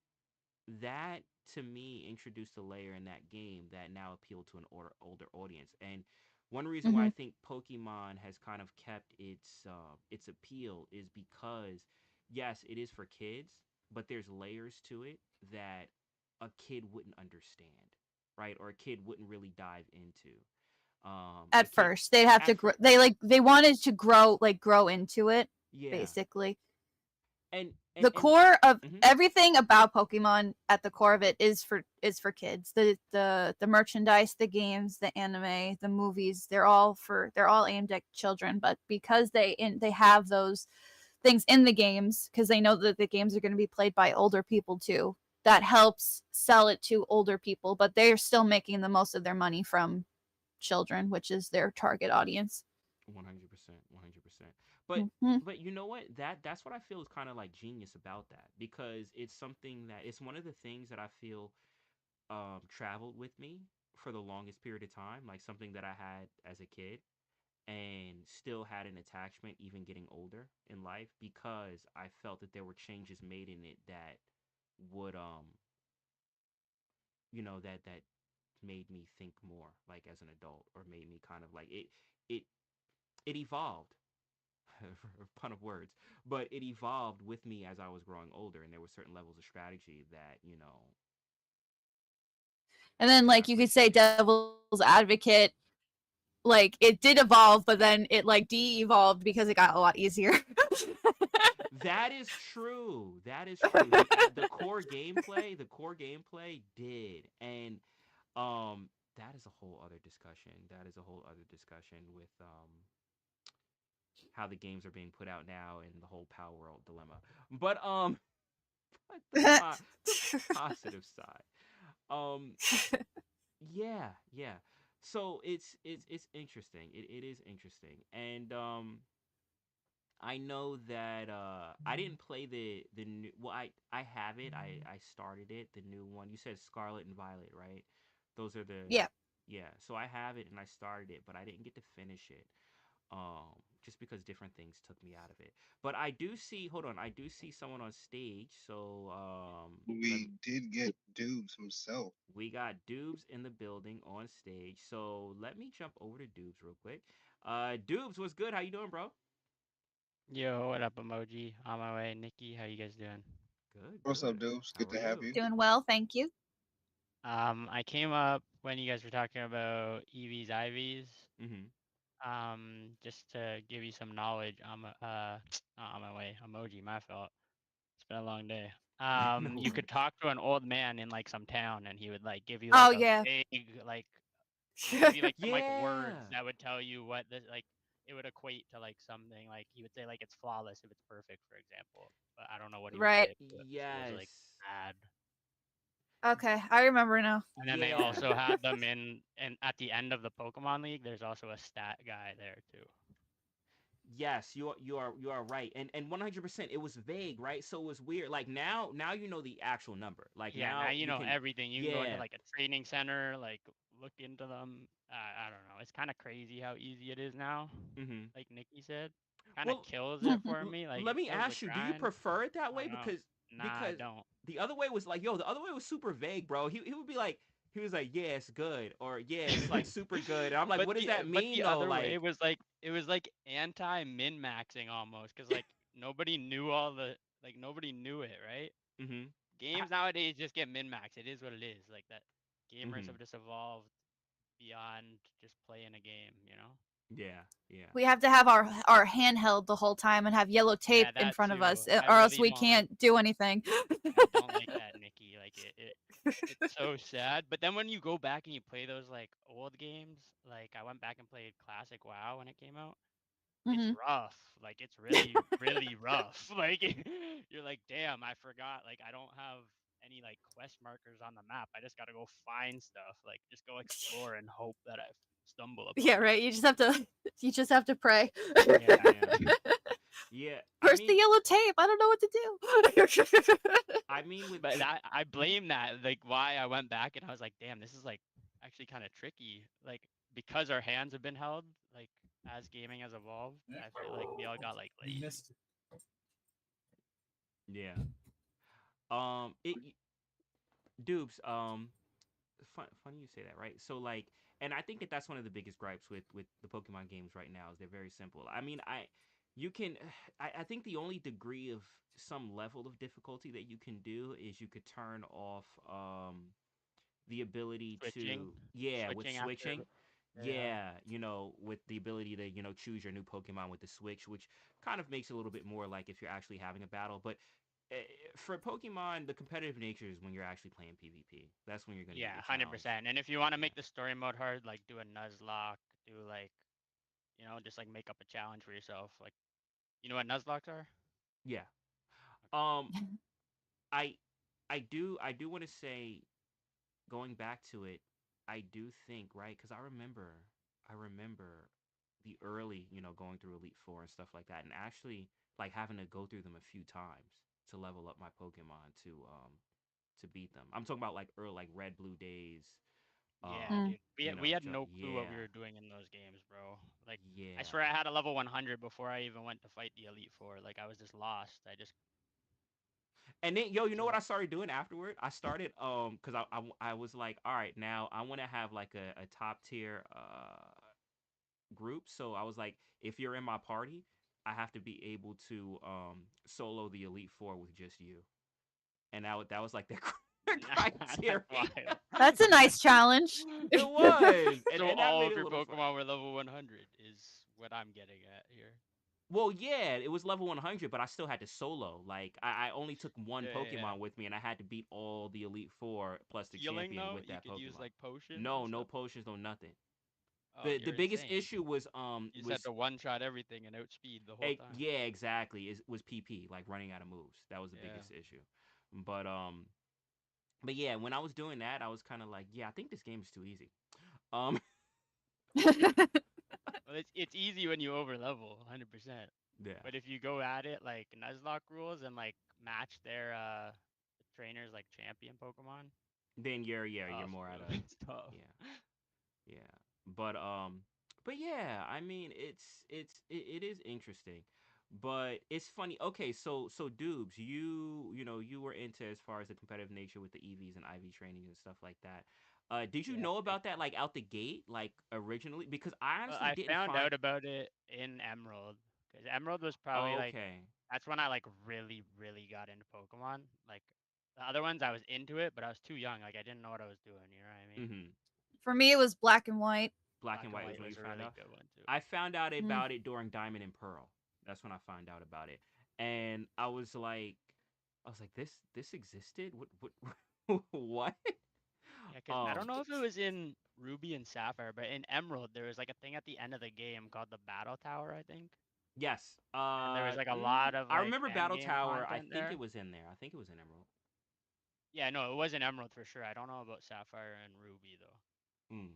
that to me introduced a layer in that game that now appealed to an older audience. And one reason why I Hmm. think Pokemon has kind of kept its appeal is because yes, it is for kids, but there's layers to it that a kid wouldn't understand, right? Or a kid wouldn't really dive into. A At kid first, they'd have to at grow. first, They wanted to grow into it, yeah, basically. and The and core of mhm. everything about Pokemon at the core of it is for kids. The merchandise, the games, the anime, the movies, they're all aimed at children, but because they have those things in the games because they know that the games are going to be played by older people too. That helps sell it to older people, but they're still making the most of their money from children, which is their target audience. 100%, 100%. But Mm-hmm. you know what? That's what I feel is kind of like genius about that, because it's something that it's one of the things that I feel traveled with me for the longest period of time, like something that I had as a kid and still had an attachment even getting older in life, because I felt that there were changes made in it that would that made me think more like as an adult, or made me kind of like it it evolved. Pun of words, but it evolved with me as I was growing older, and there were certain levels of strategy that And then, that I like, you could say appreciated. devil's advocate, like, it did evolve, but then it, like, de-evolved because it got a lot easier. That is true. That is true. The core gameplay did, and that is a whole other discussion. That is a whole other discussion with how the games are being put out now and the whole Power World dilemma. But but the positive side. Um yeah, yeah. So it's interesting. It is interesting. And I know that I didn't play the new. Well, I have it. I started it. The new one. You said Scarlet and Violet, right? Those are the Yeah. yeah. So I have it and I started it, but I didn't get to finish it. Just because different things took me out of it. But I do see. Hold on. I do see someone on stage. So let me. We did get Dubes himself. We got Dubes in the building on stage. So let me jump over to Dubes real quick. Dubes, what's good? How you doing, bro? Yo, what up, emoji? On my way, Nikki. How you guys doing? Good, What's up, good. Dubes? How Good are to have you? you. Doing well, thank you. I came up when you guys were talking about EVs, IVs. Mm-hmm. Just to give you some knowledge. I'm not on my way. Emoji, my fault. It's been a long day. No You could worries. talk to an old man in like some town, and he would like give you Oh like a yeah. vague like he would give you like some like words Yeah. that would tell you what the like it would equate to like something like he would say like it's flawless if it's perfect, for example. But I don't know what he would Right. say if it was like Yes. bad. Okay, I remember now. And then they Yeah. also had them in and at the end of the Pokemon League, there's also a stat guy there too. Yes, you are right. And 100% it was vague, right? So it was weird. Like now you know the actual number. Like Yeah, now now you you know can everything. You can go into yeah. like a training center, like look into them. I don't know. It's kind of crazy how easy it is now. Mhm. Like Nikki said, kind of Well, kills it for l- me. Like let it me kills the ask you, do you grind. prefer it that I way? don't know. Nah, I Because don't. the other way was like, yo, the other way was super vague, bro. He would be like he was like, yeah, it's good, or yeah, it's like super good. And I'm like, what does that But mean the though? other way Like, was like it was like anti min maxing almost because like nobody knew all the like nobody knew it, right? mhm. Games nowadays just get min max. It is what it is. Like that gamers Mhm. have just evolved beyond just playing a game, you know? Yeah, yeah. We have to have our handheld the whole time and have yellow tape Yeah, in that front of too. us, I or else really we don't like can't do anything. I don't like that, Nikki. Like it's so sad. But then when you go back and you play those like old games, like I went back and played Classic WoW when it came out. It's Hmm. rough. Like it's really, really rough. Like you're like, damn, I forgot. Like I don't have any like quest markers on the map. I just gotta go find stuff. Like just go explore and hope that I stumble Yeah, upon right. it. You just have to you just have to pray. Yeah. Yeah. Yeah, Where's the yellow tape? I don't know what to do. I mean with But I blame that, like, why I went back and I was like, damn, this is like actually kind of tricky. Like, because our hands have been held, like, as gaming has evolved, I feel like we all got like lazy. yeah. It Dupes, funny you say that, right? So like, and I think that that's one of the biggest gripes with the Pokemon games right now is they're very simple. I mean, you can, I think the only degree of some level of difficulty that you can do is you could turn off the ability Switching, to, yeah, with switching after, switching. yeah, Yeah, with the ability to, choose your new Pokemon with the switch, which kind of makes it a little bit more like if you're actually having a battle. But uh, for Pokemon, the competitive nature is when you're actually playing PvP. That's when you're going to get yeah, your challenge. 100%. And if you want to Yeah. make the story mode hard, like do a Nuzlocke, do like, just like make up a challenge for yourself. Like, you know what Nuzlocks are? Yeah. Okay. Um I I do want to say, going back to it, I do think, right, cuz I remember the early, going through Elite 4 and stuff like that, and actually like having to go through them a few times to level up my Pokemon to beat them. I'm talking about like early, like Red Blue days. Yeah, Mm. dude. We had no clue what we Yeah. were doing in those games, bro. Like, I Yeah. swear I had a level 100 before I even went to fight the Elite Four. Like, I was just lost. I just And then, yo, you know what couldn't. I started doing afterward? I started because I was like, all right, now I want to have like a top tier group. So I was like, if you're in my party, I have to be able to solo the Elite Four with just you. And that was like the That's criteria. wild. That's a nice challenge. It was, and So and that all made of it a your little fun. Pokemon were level 100 is what I'm getting at here. Well, yeah, it was level 100, but I still had to solo. Like I only took one Yeah. Pokemon with me, and I had to beat all the Elite Four plus the Healing champion though, with you that could use Pokemon. like potions No, and no stuff. potions, no nothing. Oh, The you're biggest insane. issue was You just had to one shot everything and outspeed the whole time. yeah, exactly, is was PP, like running out of moves. That was the Yeah. biggest issue. But but yeah, when I was doing that, I was kind of like, yeah, I think this game is too easy. Um Well, it's easy when you over level, 100%. yeah. But if you go at it like Nuzlocke rules and like match their trainers like champion Pokemon, Then you're tough, more bro. at a, It's tough. yeah. Yeah. But yeah, I mean it is interesting. But it's funny. Okay, so Dubes, you were into as far as the competitive nature with the EVs and IV training and stuff like that. Did you Yeah, know big about that time. like out the gate, like originally? Because I Well, honestly I didn't found find. out about it in Emerald because Emerald was probably like Okay. that's when I like really really got into Pokemon. Like the other ones I was into it, but I was too young. Like I didn't know what I was doing. You know what I mean? Mhm. For me, it was black and white. Black Black and and white was White when you was a found really out. good one too. I found out Mm. about it during Diamond and Pearl. That's when I found out about it. And I was like, this existed? What? Yeah, because I Um, don't know if it was in Ruby and Sapphire, but in Emerald there was like a thing at the end of the game called the Battle Tower, I think, yes. and there was like a lot of I like remember end Battle game Tower. I content think there. it was in there. I think it was in Emerald. Yeah, no, it was in Emerald for sure. I don't know about Sapphire and Ruby though. Mm.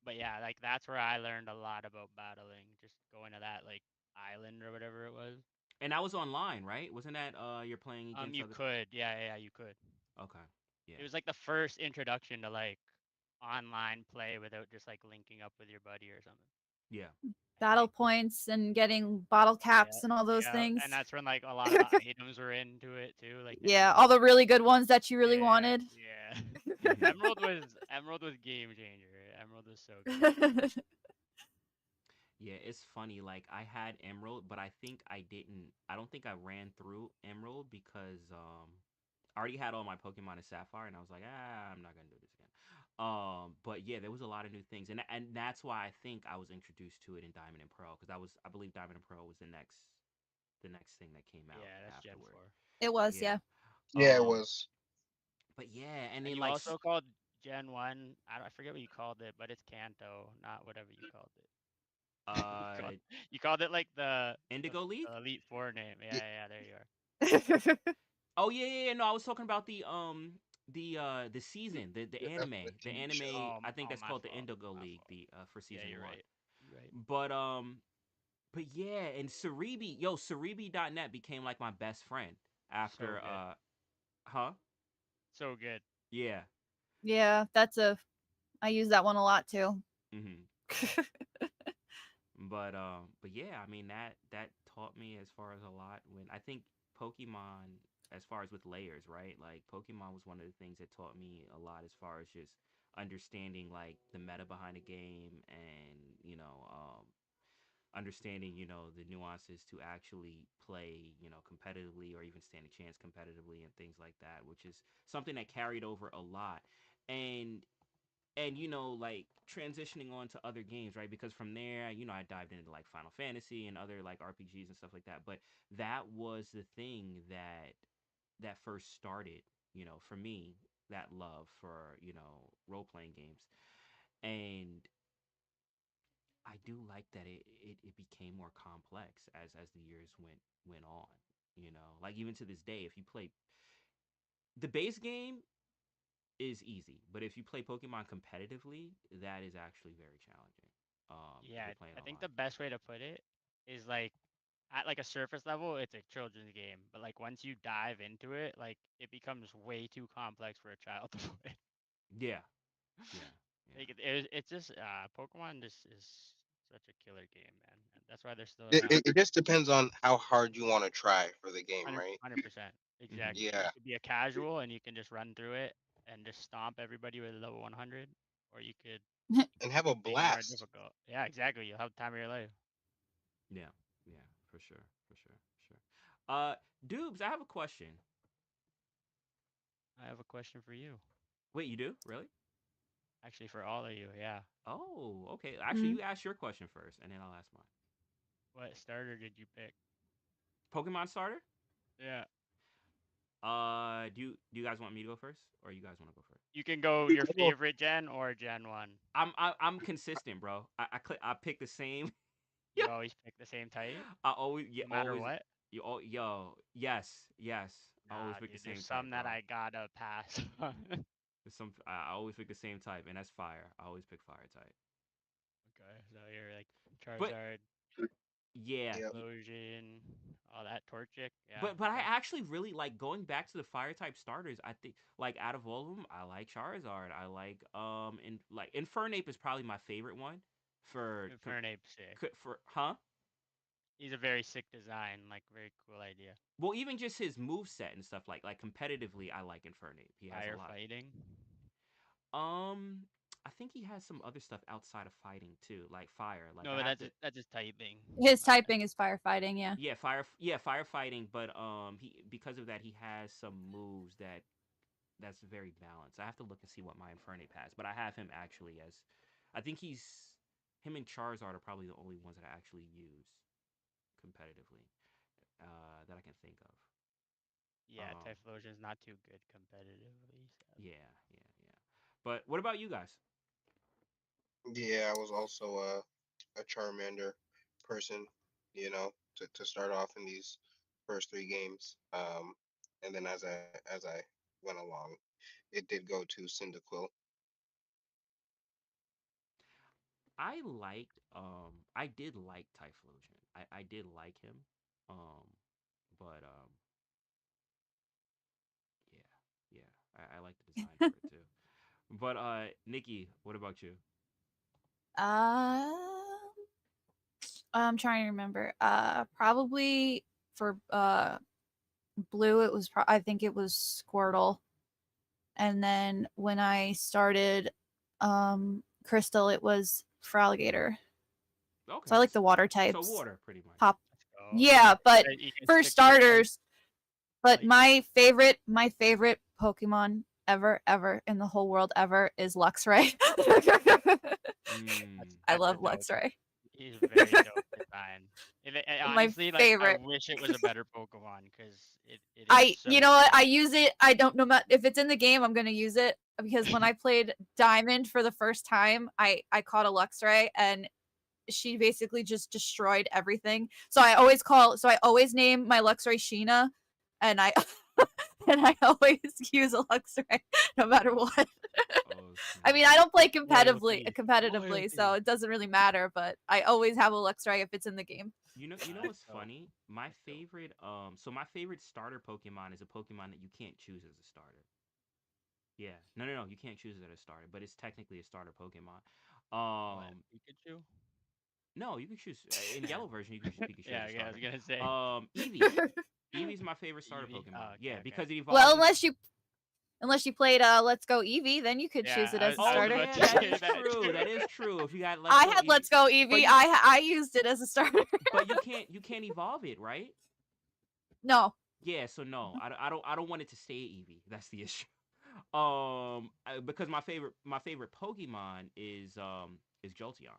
But yeah, like that's where I learned a lot about battling, just going to that like island or whatever it was. And that was online, right? Wasn't that you're playing against You other? could, yeah, you could. Okay. It Yeah. was like the first introduction to like online play without just like linking up with your buddy or something. Yeah. I Battle think. points and getting bottle Yeah, caps and all those yeah, things. and that's when like a lot of the items were into it too, like the Yeah, all emerald. the really good ones that you really Yeah, wanted. yeah. Hmm. Emerald was game changer. Emerald was so good. Yeah, it's funny. Like I had Emerald, but I think I didn't. I don't think I ran through Emerald because I already had all my Pokemon in Sapphire, and I was like, I'm not gonna do this again. But yeah, there was a lot of new things, and that's why I think I was introduced to it in Diamond and Pearl because I believe Diamond and Pearl was the next thing that came out Yeah, that's Gen afterward. 4. It was, Yeah. yeah. Yeah, it Um. was. But yeah, and And then you like also called Gen 1, I forget what you called it, but it's Kanto, not whatever you called it. You called, uh you called it like the, Indigo League. the Elite Four name. Y- Yeah, there you are. Oh yeah, yeah, yeah. No, I was talking about the season, the Yeah, that's anime, the the TV show. anime. I think Oh, that's my called the fault. Indigo My League, fault. the for Yeah, season you're one. right. You're right. But But yeah, and Cerebi.net became like my best friend So after good. huh? So good. Yeah. Yeah, I use that one a lot too. Mhm. But yeah, I mean that taught me as far as a lot when I think Pokemon as far as with layers, right? Like Pokemon was one of the things that taught me a lot as far as just understanding like the meta behind a game and, understanding, the nuances to actually play, competitively or even stand a chance competitively and things like that, which is something that carried over a lot. And like transitioning on to other games, right? Because from there, I dived into like Final Fantasy and other like RPGs and stuff like that. But that was the thing that first started, for me, that love for, role playing games. And I do like that it became more complex as the years went on. Like even to this day, if you play the base game is easy, but if you play Pokemon competitively, that is actually very challenging. If Yeah, you're playing I think online. the best way to put it is like at like a surface level, it's a children's game, but like once you dive into it, like it becomes way too complex for a child to play. Yeah, yeah, yeah, Like it's just Pokemon just is such a killer game, man. And that's why they're still It, around. it, it just depends on how hard you want to try for the game, 100 right? 100%. hmm Exactly. You Yeah, could be a casual and you can just run through it and just stomp everybody with level 100, or you could and have a make it more blast. difficult. Yeah, exactly. You'll have the time of your life. yeah, yeah, for sure, for sure, for sure. Dubes, I have a question. I have a question for you. Wait, you do really? Actually, for all of you, yeah. Oh, okay. Actually, Mm. you ask your question first, and then I'll ask mine. What starter did you pick? Pokemon starter? Yeah. Do you guys want me to go first, or you guys want to go first? You can go your favorite gen or Gen 1. I'm consistent, bro. I pick the same. You always pick the same type, I always, yeah, no matter always, what. yo, yes, yes. I always Nah, pick the dude, there's same type, some that bro. I gotta pass on. There's some, I always pick the same type, and that's fire. I always pick fire type. Okay, so you're like But Charizard, yeah, Yep. Typhlosion, all that Torchic. Yeah, but I okay. actually really like going back to the fire type starters. I think like out of all of them, I like Charizard. I like and like Infernape is probably my favorite one Infernape sick. for huh? He's a very sick design, like very cool idea. Well, even just his move set and stuff like competitively, I like Infernape. He has a lot. Firefighting. Um, I think he has some other stuff outside of fighting too, like fire. Like No, I but have to, that's his typing. His My bad. typing is firefighting, yeah. yeah, firefighting. But he because of that, he has some moves that's very balanced. I have to look and see what my Infernape has, but I have him actually as, I think him and Charizard are probably the only ones that I actually use competitively, that I can think of. Yeah, Um, Typhlosion's not too good competitively, sadly. yeah, yeah, yeah. But what about you guys? Yeah, I was also a Charmander person, to start off in these first three games. And then as I went along, it did go to Cyndaquil. I did like Typhlosion. I did like him. Um, but yeah, yeah. I like the design for it too. But Nikki, what about you? Um, I'm trying to remember. Probably for blue, I think it was Squirtle, and then when I started Crystal, it was Feraligatr. So I Okay, like the water so types. water pretty much. Pop. Let's go. Yeah, but You can for stick to your guns. starters, but You can. my favorite Pokemon ever in the whole world ever is Luxray. Mm, I That's a love dope. Luxray. He's a very dope design. My Honestly, like I favorite. wish it was a better Pokemon because it is I so you know what? sick. I use it. I don't know if it's in the game, I'm gonna use it because when I played Diamond for the first time, I caught a Luxray and she basically just destroyed everything. So I always name my Luxray Sheena, and I and I always use a Luxray no matter what. oh I mean, snap. I don't play Loyalty, competitively, so loyalty. it doesn't really matter. But I always have a Luxray if it's in the game. You know Let's what's go. funny? My Let's go. favorite so my favorite starter Pokemon is a Pokemon that you can't choose as a starter. Yeah. No, you can't choose it as a starter, but it's technically a starter Pokemon. What? Pikachu? No, you can choose in yellow version. You can choose Pikachu as Yeah, a yeah, I was starter. gonna say Eevee. Eevee's my favorite starter Eevee. Pokemon. Oh, Yeah, okay, okay. because it Well, evolves into. unless you played Let's Go Eevee, then you could choose Yeah, it as a I Oh was starter. about yeah, to that say is that true. too. That is true. If you got Let's I Go had Eevee, Let's Go but Eevee. you I used it as a starter. but you can't evolve it, right? No. Yeah, so no, I don't want it to stay Eevee. That's the issue. Because my favorite Pokemon is Jolteon.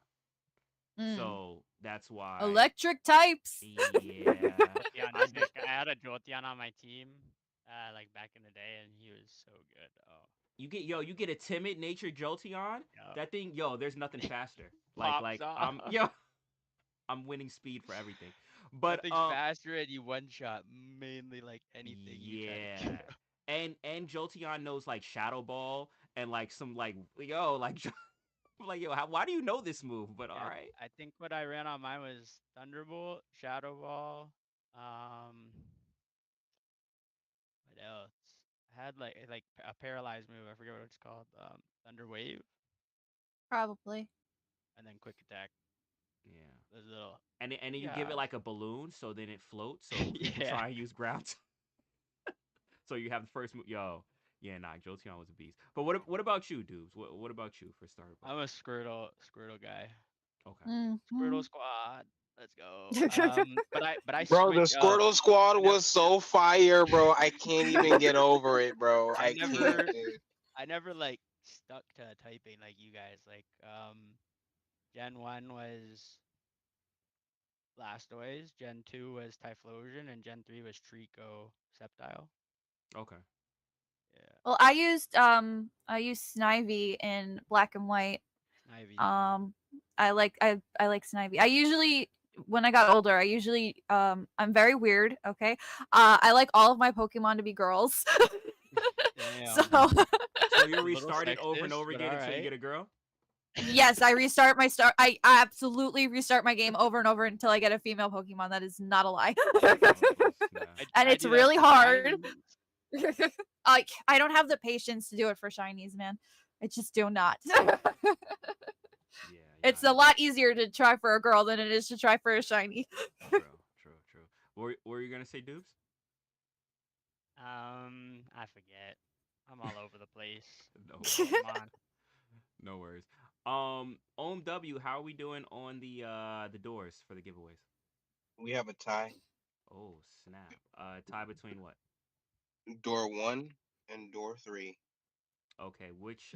Mm. So that's why. Electric types. Yeah, Jolteon's I did. sick. I had a Jolteon on my team, like back in the day, and he was so good. Oh, You get a timid nature Jolteon. yeah. That thing, yo, there's nothing faster. Like Pops like off. I'm yo, I'm winning speed for everything. That But thing's faster, and you one shot mainly like anything you try to kill. yeah. And Jolteon knows like Shadow Ball and like some like yo like like yo why do you know this move? But all Yeah, right. I think what I ran on mine was Thunderbolt, Shadow Ball. What else? I had like a paralyzed move. I forget what it's called. Thunder Wave, Probably. and then Quick Attack. Yeah. Those little. And then you give it Yeah. like a balloon so then it floats so people Yeah. try and use ground. So you have the first move. Yo, yeah, nah, Jolteon was a beast. But what about you, dudes? What about you for starter I'm a Pokemon? Squirtle guy. Okay. Squirtle Hmm. Squad. Let's go. But I Bro, the switch up. Squirtle Squad I never was so fire, bro. I can't even get over it, bro. I I can't, never dude. I never like stuck to typing like you guys. Like Gen 1 was Blastoise, Gen 2 was Typhlosion, and Gen 3 was Trico Sceptile. Okay. Yeah. Well, I used Snivy in Black and White. Snivy. Um, I like Snivy. I usually when I got older, I usually I'm very weird. Okay, I like all of my Pokemon to be girls. So Damn. So you A little restart it over and sexist, over but again until you alright. get a girl? yes, I restart my start. I absolutely restart my game over and over until I get a female Pokemon. That is not a lie, Oh snap. and I it's do that really for hard. shinies. Like I don't have the patience to do it for shinies, man. I just do not. Yeah, yeah, It's I a know that. lot easier to try for a girl than it is to try for a shiny. True, true, true. What were you gonna say, Dubes? I forget. I'm all over the place. No worries. Pokemon. No worries. OMW, how are we doing on the doors for the giveaways? We have a tie. Oh snap. Tie between what? Door one and door three. Okay, which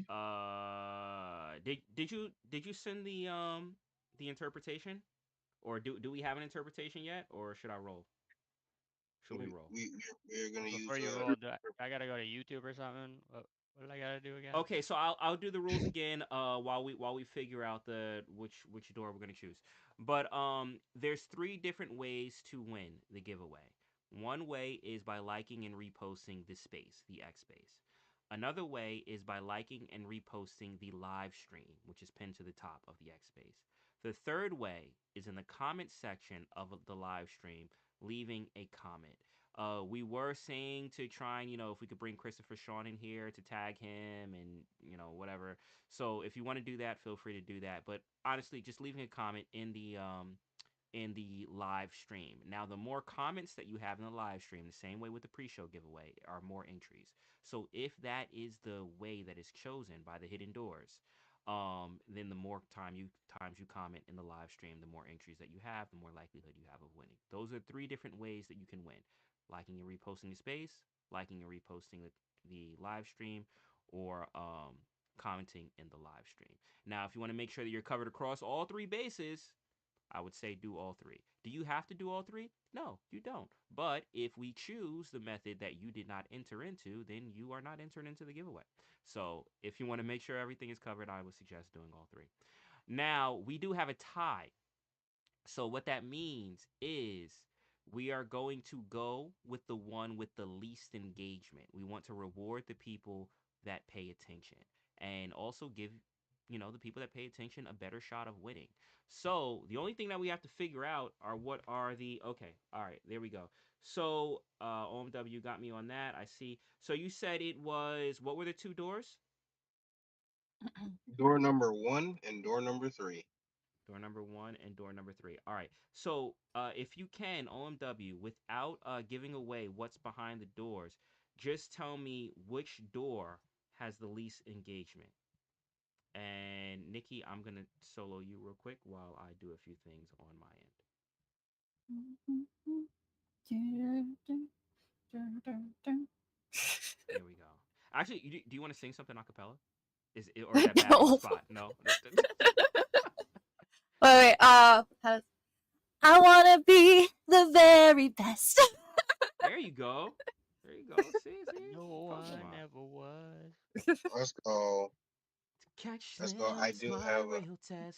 did you send the interpretation? Or do we have an interpretation yet? Or should I roll? Should we We, roll? we, we're going to Before use you roll, I gotta go to YouTube or something? What did I gotta do again? Okay, so I'll do the rules again while we figure out the which door we're gonna choose. But there's three different ways to win the giveaway. One way is by liking and reposting the space, the X space. Another way is by liking and reposting the live stream, which is pinned to the top of the X space. The third way is in the comment section of the live stream, leaving a comment. We were saying to try and if we could bring Christopher Sean in here to tag him and whatever. So if you want to do that, feel free to do that. But honestly, just leaving a comment in the live stream. Now, the more comments that you have in the live stream, the same way with the pre-show giveaway, are more entries. So if that is the way that is chosen by the hidden doors, then the more times you comment in the live stream, the more entries that you have, the more likelihood you have of winning. Those are three different ways that you can win: liking and reposting the space, liking and reposting the live stream, or commenting in the live stream. Now, if you want to make sure that you're covered across all three bases, I would say do all three. Do you have to do all three? No, you don't. But if we choose the method that you did not enter into, then you are not entered into the giveaway. So if you want to make sure everything is covered, I would suggest doing all three. Now, we do have a tie. So what that means is we are going to go with the one with the least engagement. We want to reward the people that pay attention and also give the people that pay attention a better shot of winning. So the only thing that we have to figure out are what are the okay. All right, there we go. So OMW got me on that. I see. So you said it was what were the two doors? Door number 1 and door number 3. Door number one and door number three. All right. So if you can, OMW, without giving away what's behind the doors, just tell me which door has the least engagement. And Nikki, I'm gonna solo you real quick while I do a few things on my end. There we go. Actually, do you want to sing something a cappella? Or is that bad on the No. spot? No. Wait, I wanna be the very best. There you go. There you go. See, No one Pokemon. ever was. Let's go. Catch Let's go. them I is do my have a. real test.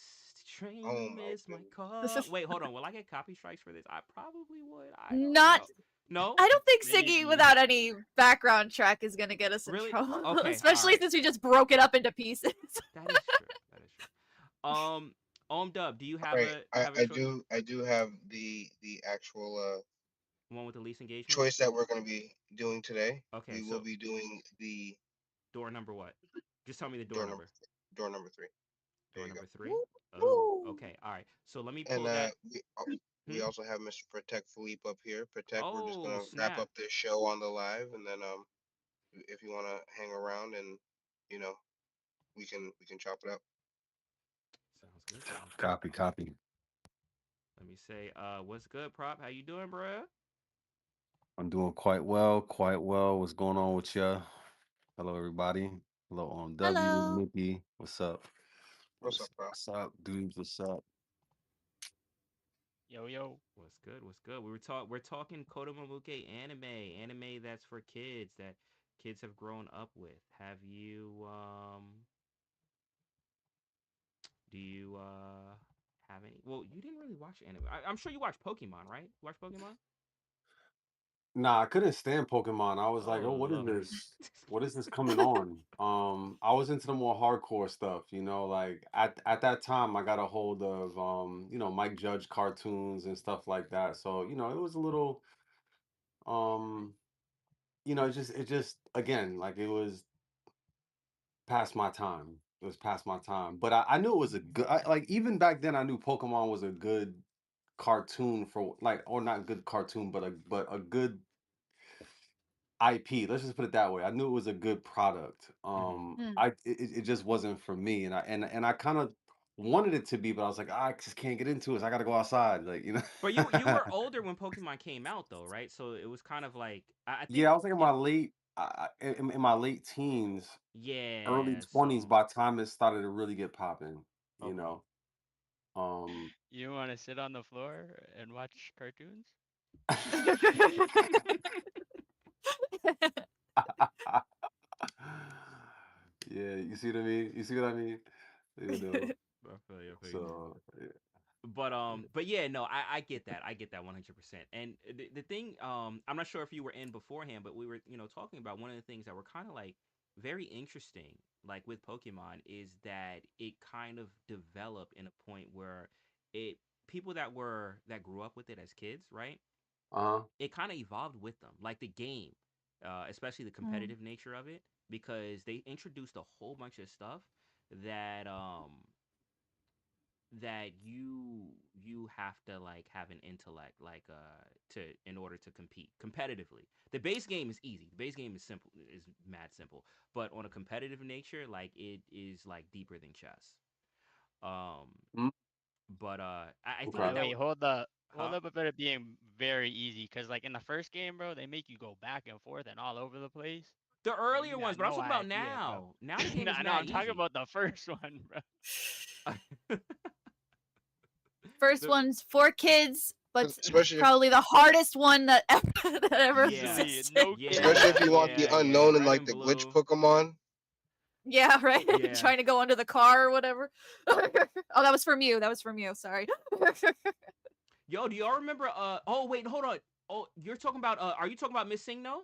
Train Oh them my is my goodness. call. Wait, hold on. Will I get copy strikes for this? I probably would. I don't Not. know. No? I don't think singing Maybe. without any background track is gonna get us in Really? trouble, Okay, all especially right. since we just broke it up into pieces. That is true. That is true. Dub, do you All have right. a I, have a I choice? do I do have the actual One with the least engagement? choice that we're going to be doing today. Okay, We will so be doing the door number what? Just tell me the door door number number. door number 3. There Door you go. number three? Oh, Woo! okay. All right. So let me And pull that. we Hmm? also have Mr. Protect Philippe up here. Protect. We're just Oh, gonna wrap snap. up this show on the live, and then if you want to hang around and you know we can chop it up. Sounds good. Sounds good. Copy, copy. Let me say, what's good, Prop? How you doing, bruh? I'm doing quite well, quite well. What's going on with you? Hello, everybody. Hello, on W, Hello. Nikki. What's up? What's up, bro? What's up, dudes? What's up? Yo, yo. What's good? What's good? We're talking Kodomomuke anime that's for kids that kids have grown up with. Have you do you have any? Well, you didn't really watch anime. I'm sure you watched Pokemon, right? You watch Pokemon? Nah, I couldn't stand Pokemon. I was like, Oh oh, what is Lord. this? What is this coming on? I was into the more hardcore stuff, like at that time I got a hold of Mike Judge cartoons and stuff like that. So, it was a little um, it just again, like it was past my time. It was past my time. But I knew it was a good like even back then I knew Pokemon was a good cartoon for like or not good cartoon, but a good IP. Let's just put it that way. I knew it was a good product. Hmm. Hmm. It just wasn't for me. And I kind of wanted it to be, but I was like, I just can't get into it. So I gotta go outside. But you were older when Pokemon came out though, right? So it was kind of like I think Yeah, I was like in it my late in my late teens, early yeah, 20s so by the time it started to really get popping, you okay. know. Um You want to sit on the floor and watch cartoons? Yeah, you see what I mean? You see what I mean? You know. I feel you, I feel you. So yeah. But yeah, no, I get that. I get that 100%. And the thing, I'm not sure if you were in beforehand, but we were, talking about one of the things that were kind of like very interesting, like with Pokemon, is that it kind of developed in a point where it people that grew up with it as kids, right? Uh-huh. It kind of evolved with them, like the game, especially the Hmm. competitive nature of it, because they introduced a whole bunch of stuff that you have to like have an intellect like to in order to compete competitively. The base game is easy. The base game is simple, is mad simple, but on a competitive nature, like it is like deeper than chess. Um, Mm, but I think By okay. the that way, would, hold huh? up about it being very easy, cause like in the first game, bro, they make you go back and forth and all over the place. The Bro, you earlier ones, got but I'm no talking about idea, bro. now. Now the game is No, mad I'm talking easy. about the first one, bro. First the one's for kids, but Especially if probably the hardest one that that ever Yeah, Easily, existed. no especially yeah, if kidding. you want the yeah. unknown and Red like and the glitch blue. Pokemon. Yeah, right. Yeah. Trying to go under the car or whatever. Oh, that was from you. That was from you. Sorry. Yo, do y'all remember? Oh wait, hold on. Oh, you're talking about? Are you talking about Miss Singno?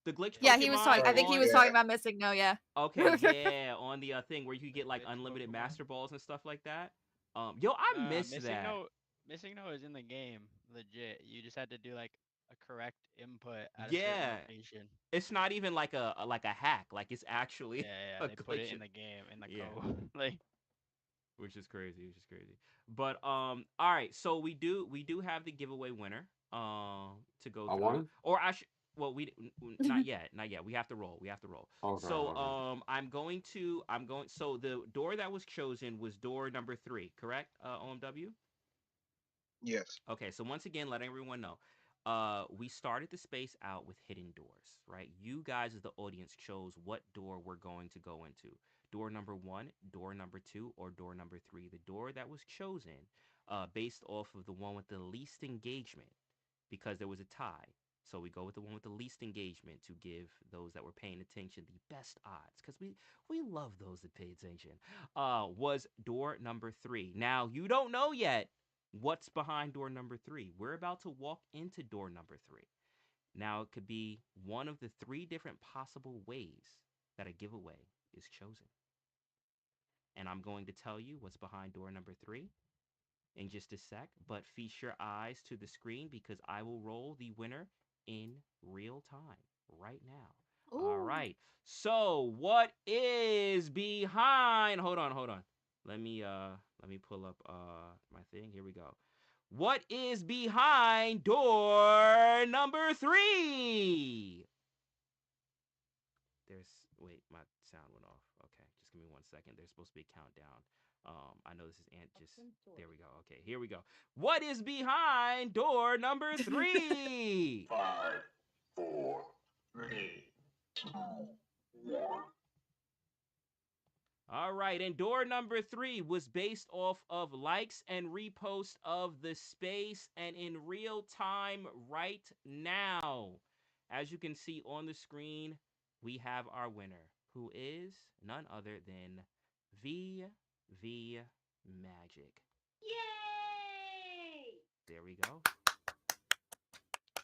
The glitch Yeah, Yeah. he was talking. Pokemon I think he Oh was on. talking yeah, about missing. No, yeah. Okay, yeah, on the thing where you could The get like glitch unlimited Pokemon. Master Balls and stuff like that. Yo, I Nah, miss that. Missing no is in the game, legit. You just had to do like a correct input at a certain Yeah, location. it's not even like a hack. Like it's actually Yeah, yeah, a they put it glitch. in the game in the Yeah, code. Like, which is crazy. Which is crazy. But all right. So we do have the giveaway winner to go I through, won. or I should. Well, not yet, not yet. We have to roll. We have to roll. Okay, So okay. I'm going. So the door that was chosen was door number 3, correct? OMW. yes. Okay, so once again, letting everyone know, we started the space out with hidden doors, right? You guys, as the audience, chose what door we're going to go into. Door number 1, door number 2, or door number 3. The door that was chosen, based off of the one with the least engagement, because there was a tie. So we go with the one with the least engagement to give those that were paying attention the best odds, because we love those that pay attention. Was door number 3. Now you don't know yet what's behind door number 3. We're about to walk into door number 3. Now, it could be one of the 3 different possible ways that a giveaway is chosen. And I'm going to tell you what's behind door number 3 in just a sec, but feast your eyes to the screen because I will roll the winner in real time right now. All Ooh. right. So, what is behind? Hold on. Let me pull up my thing. Here we go. What is behind door number 3? There's wait, my sound went off. Okay, just give me 1 second. There's supposed to be a countdown. I know this is Ant. Just there we go. Okay, here we go. What is behind door number 3? Five, four, three. All right, and door number 3 was based off of likes and reposts of the space and in real time right now. As you can see on the screen, we have our winner, who is none other than VV Magic. Yay! There we go.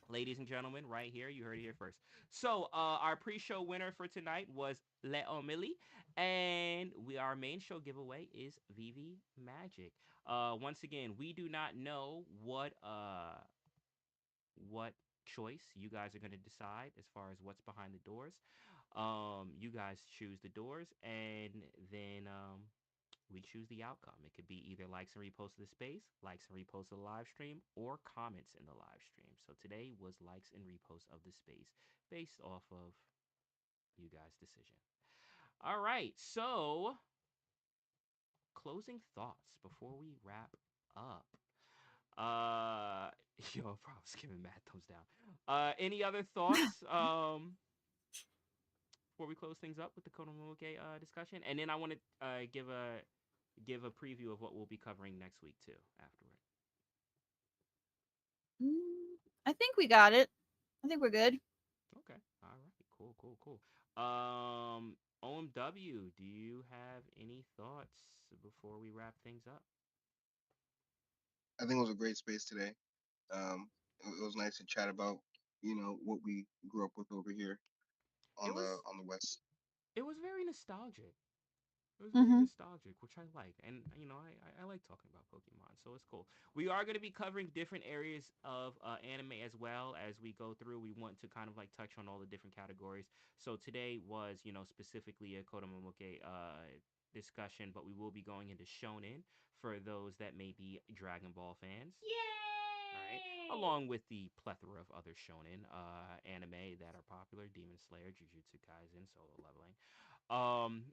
Ladies and gentlemen, right here, you heard it here first. So, our pre-show winner for tonight was Leo Millie, and our main show giveaway is Vivi Magic. Once again, we do not know what choice you guys are going to decide as far as what's behind the doors. You guys choose the doors, and then we choose the outcome. It could be either likes and reposts of the space, likes and reposts of the live stream, or comments in the live stream. So today was likes and reposts of the space based off of you guys' decision. All right, so closing thoughts before we wrap up. Uh, yo, probably giving mad thumbs down. Any other thoughts? Before we close things up with the Konomoke discussion, and then I want to give a preview of what we'll be covering next week too. Afterward. I think we got it. I think we're good. Okay. All right. Cool. Cool. Cool. OMW, do you have any thoughts before we wrap things up? I think it was a great space today. It was nice to chat about what we grew up with over here It on the was on the west. it was very nostalgic. It was very Mm-hmm. nostalgic, which I like, and I like talking about Pokemon, so it's cool. We are going to be covering different areas of anime as well as we go through. We want to kind of like touch on all the different categories. So today was specifically a Kodomomoke discussion, but we will be going into Shonen for those that may be Dragon Ball fans. All right, Yay! along with the plethora of other shonen anime that are popular: Demon Slayer, Jujutsu Kaisen, Solo Leveling.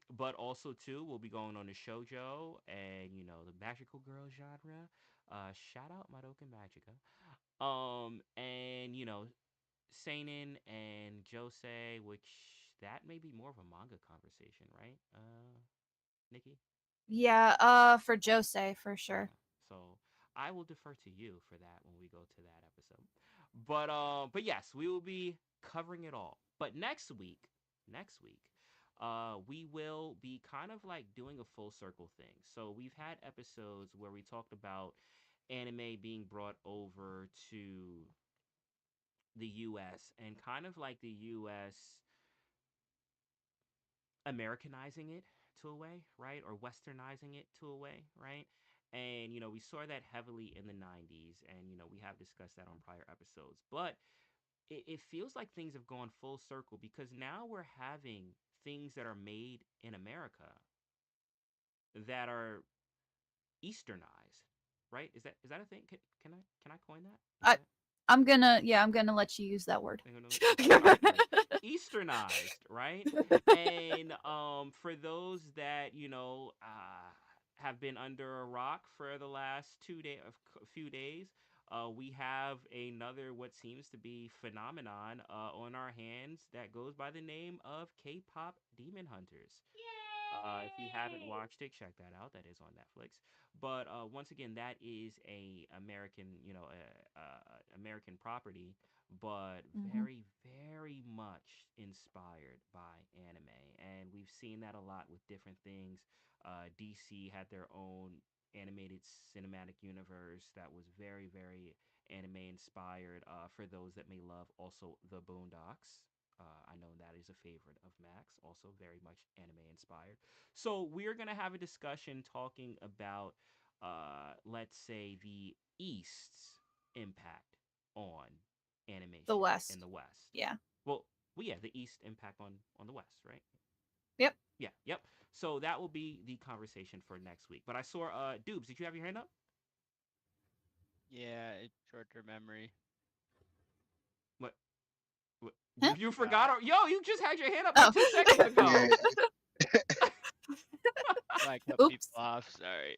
But also too, we'll be going on to shojo and the magical girl genre. Shout out Madoka Magica. And seinen and josei, which that may be more of a manga conversation, right? Nikki. Yeah. For Jose, for sure. Yeah. So I will defer to you for that when we go to that episode. But yes, we will be covering it all. But next week, we will be kind of like doing a full circle thing. So we've had episodes where we talked about anime being brought over to the US and kind of like the US Americanizing it to a way, right? Or westernizing it to a way, right? And we saw that heavily in the 90s, and we have discussed that on prior episodes. But it feels like things have gone full circle because now we're having things that are made in America that are easternized, right? Is that a thing? Can I coin that? Is I that I'm gonna let you use that word. okay? All right, cool. Easternized, right? And for those that have been under a rock for the last few days, we have another what seems to be phenomenon on our hands that goes by the name of K-pop Demon Hunters. If you haven't watched it, check that out. That is on Netflix. But once again, that is a American property, but Hmm. very, very much inspired by anime, and we've seen that a lot with different things. DC had their own animated cinematic universe that was very, very anime inspired. For those that may love, also the Boondocks. I know that is a favorite of Max, also very much anime inspired. So we're gonna have a discussion talking about, let's say, the East's impact on The animation in West. the West. Yeah. Well, yeah, the East impact on the West, right? Yep. Yeah, yep. So that will be the conversation for next week. But I saw, Dubes, did you have your hand up? Yeah, it's short-term memory. What? What? Huh? You Forgot. forgot? Yo, you just had your hand up like Oh. 2 seconds Yeah, ago. So I cut people Oops. off. Sorry.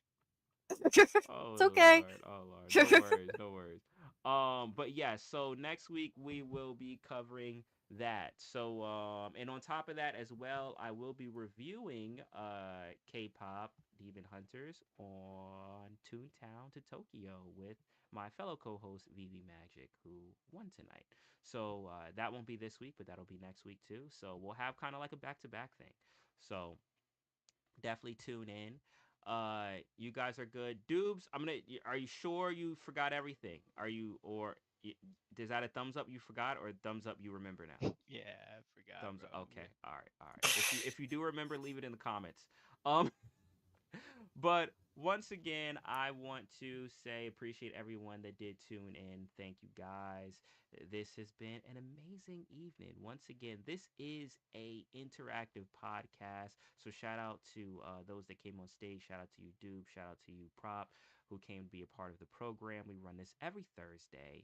It's Oh okay. Lord, oh Lord. No worries, no worries. But yeah, so next week we will be covering that. So and on top of that as well, I will be reviewing K-pop Demon Hunters on Toontown to Tokyo with my fellow co-host Vivi Magic, who won tonight. So that won't be this week, but that'll be next week too. So we'll have kind of like a back-to-back thing. So definitely tune in. You guys are good. Dubes, are you sure you forgot everything? Are you, or is that a thumbs up you forgot, or a thumbs up you remember now? Yeah, I forgot, Thumbs bro. up. Okay. All right. All right. If you do remember, leave it in the comments. Um, but once again, I want to say appreciate everyone that did tune in. Thank you guys. This has been an amazing evening. Once again, this is a interactive podcast. So shout out to those that came on stage. Shout out to you, Dube. Shout out to you, Prop, who came to be a part of the program. We run this every Thursday,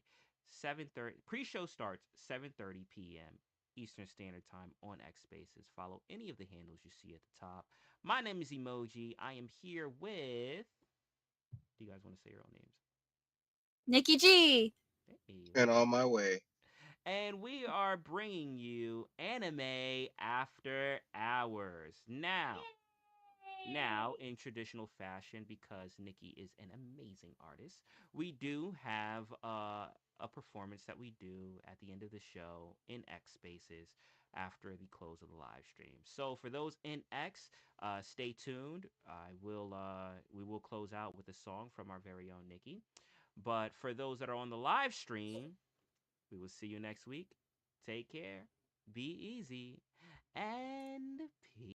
7:30. Pre-show starts 7:30 p.m. Eastern Standard Time on X Spaces. Follow any of the handles you see at the top. My name is Emoji. I am here with. Do you guys want to say your own names? Nikki G. Hey, look and at on that. my way. And we are bringing you Anime After Hours. Now, in traditional fashion, because Nikki is an amazing artist, we do have a performance that we do at the end of the show in X Spaces after the close of the live stream. So for those in X, stay tuned. We will close out with a song from our very own Nikki. But for those that are on the live stream, we will see you next week. Take care, be easy, and peace.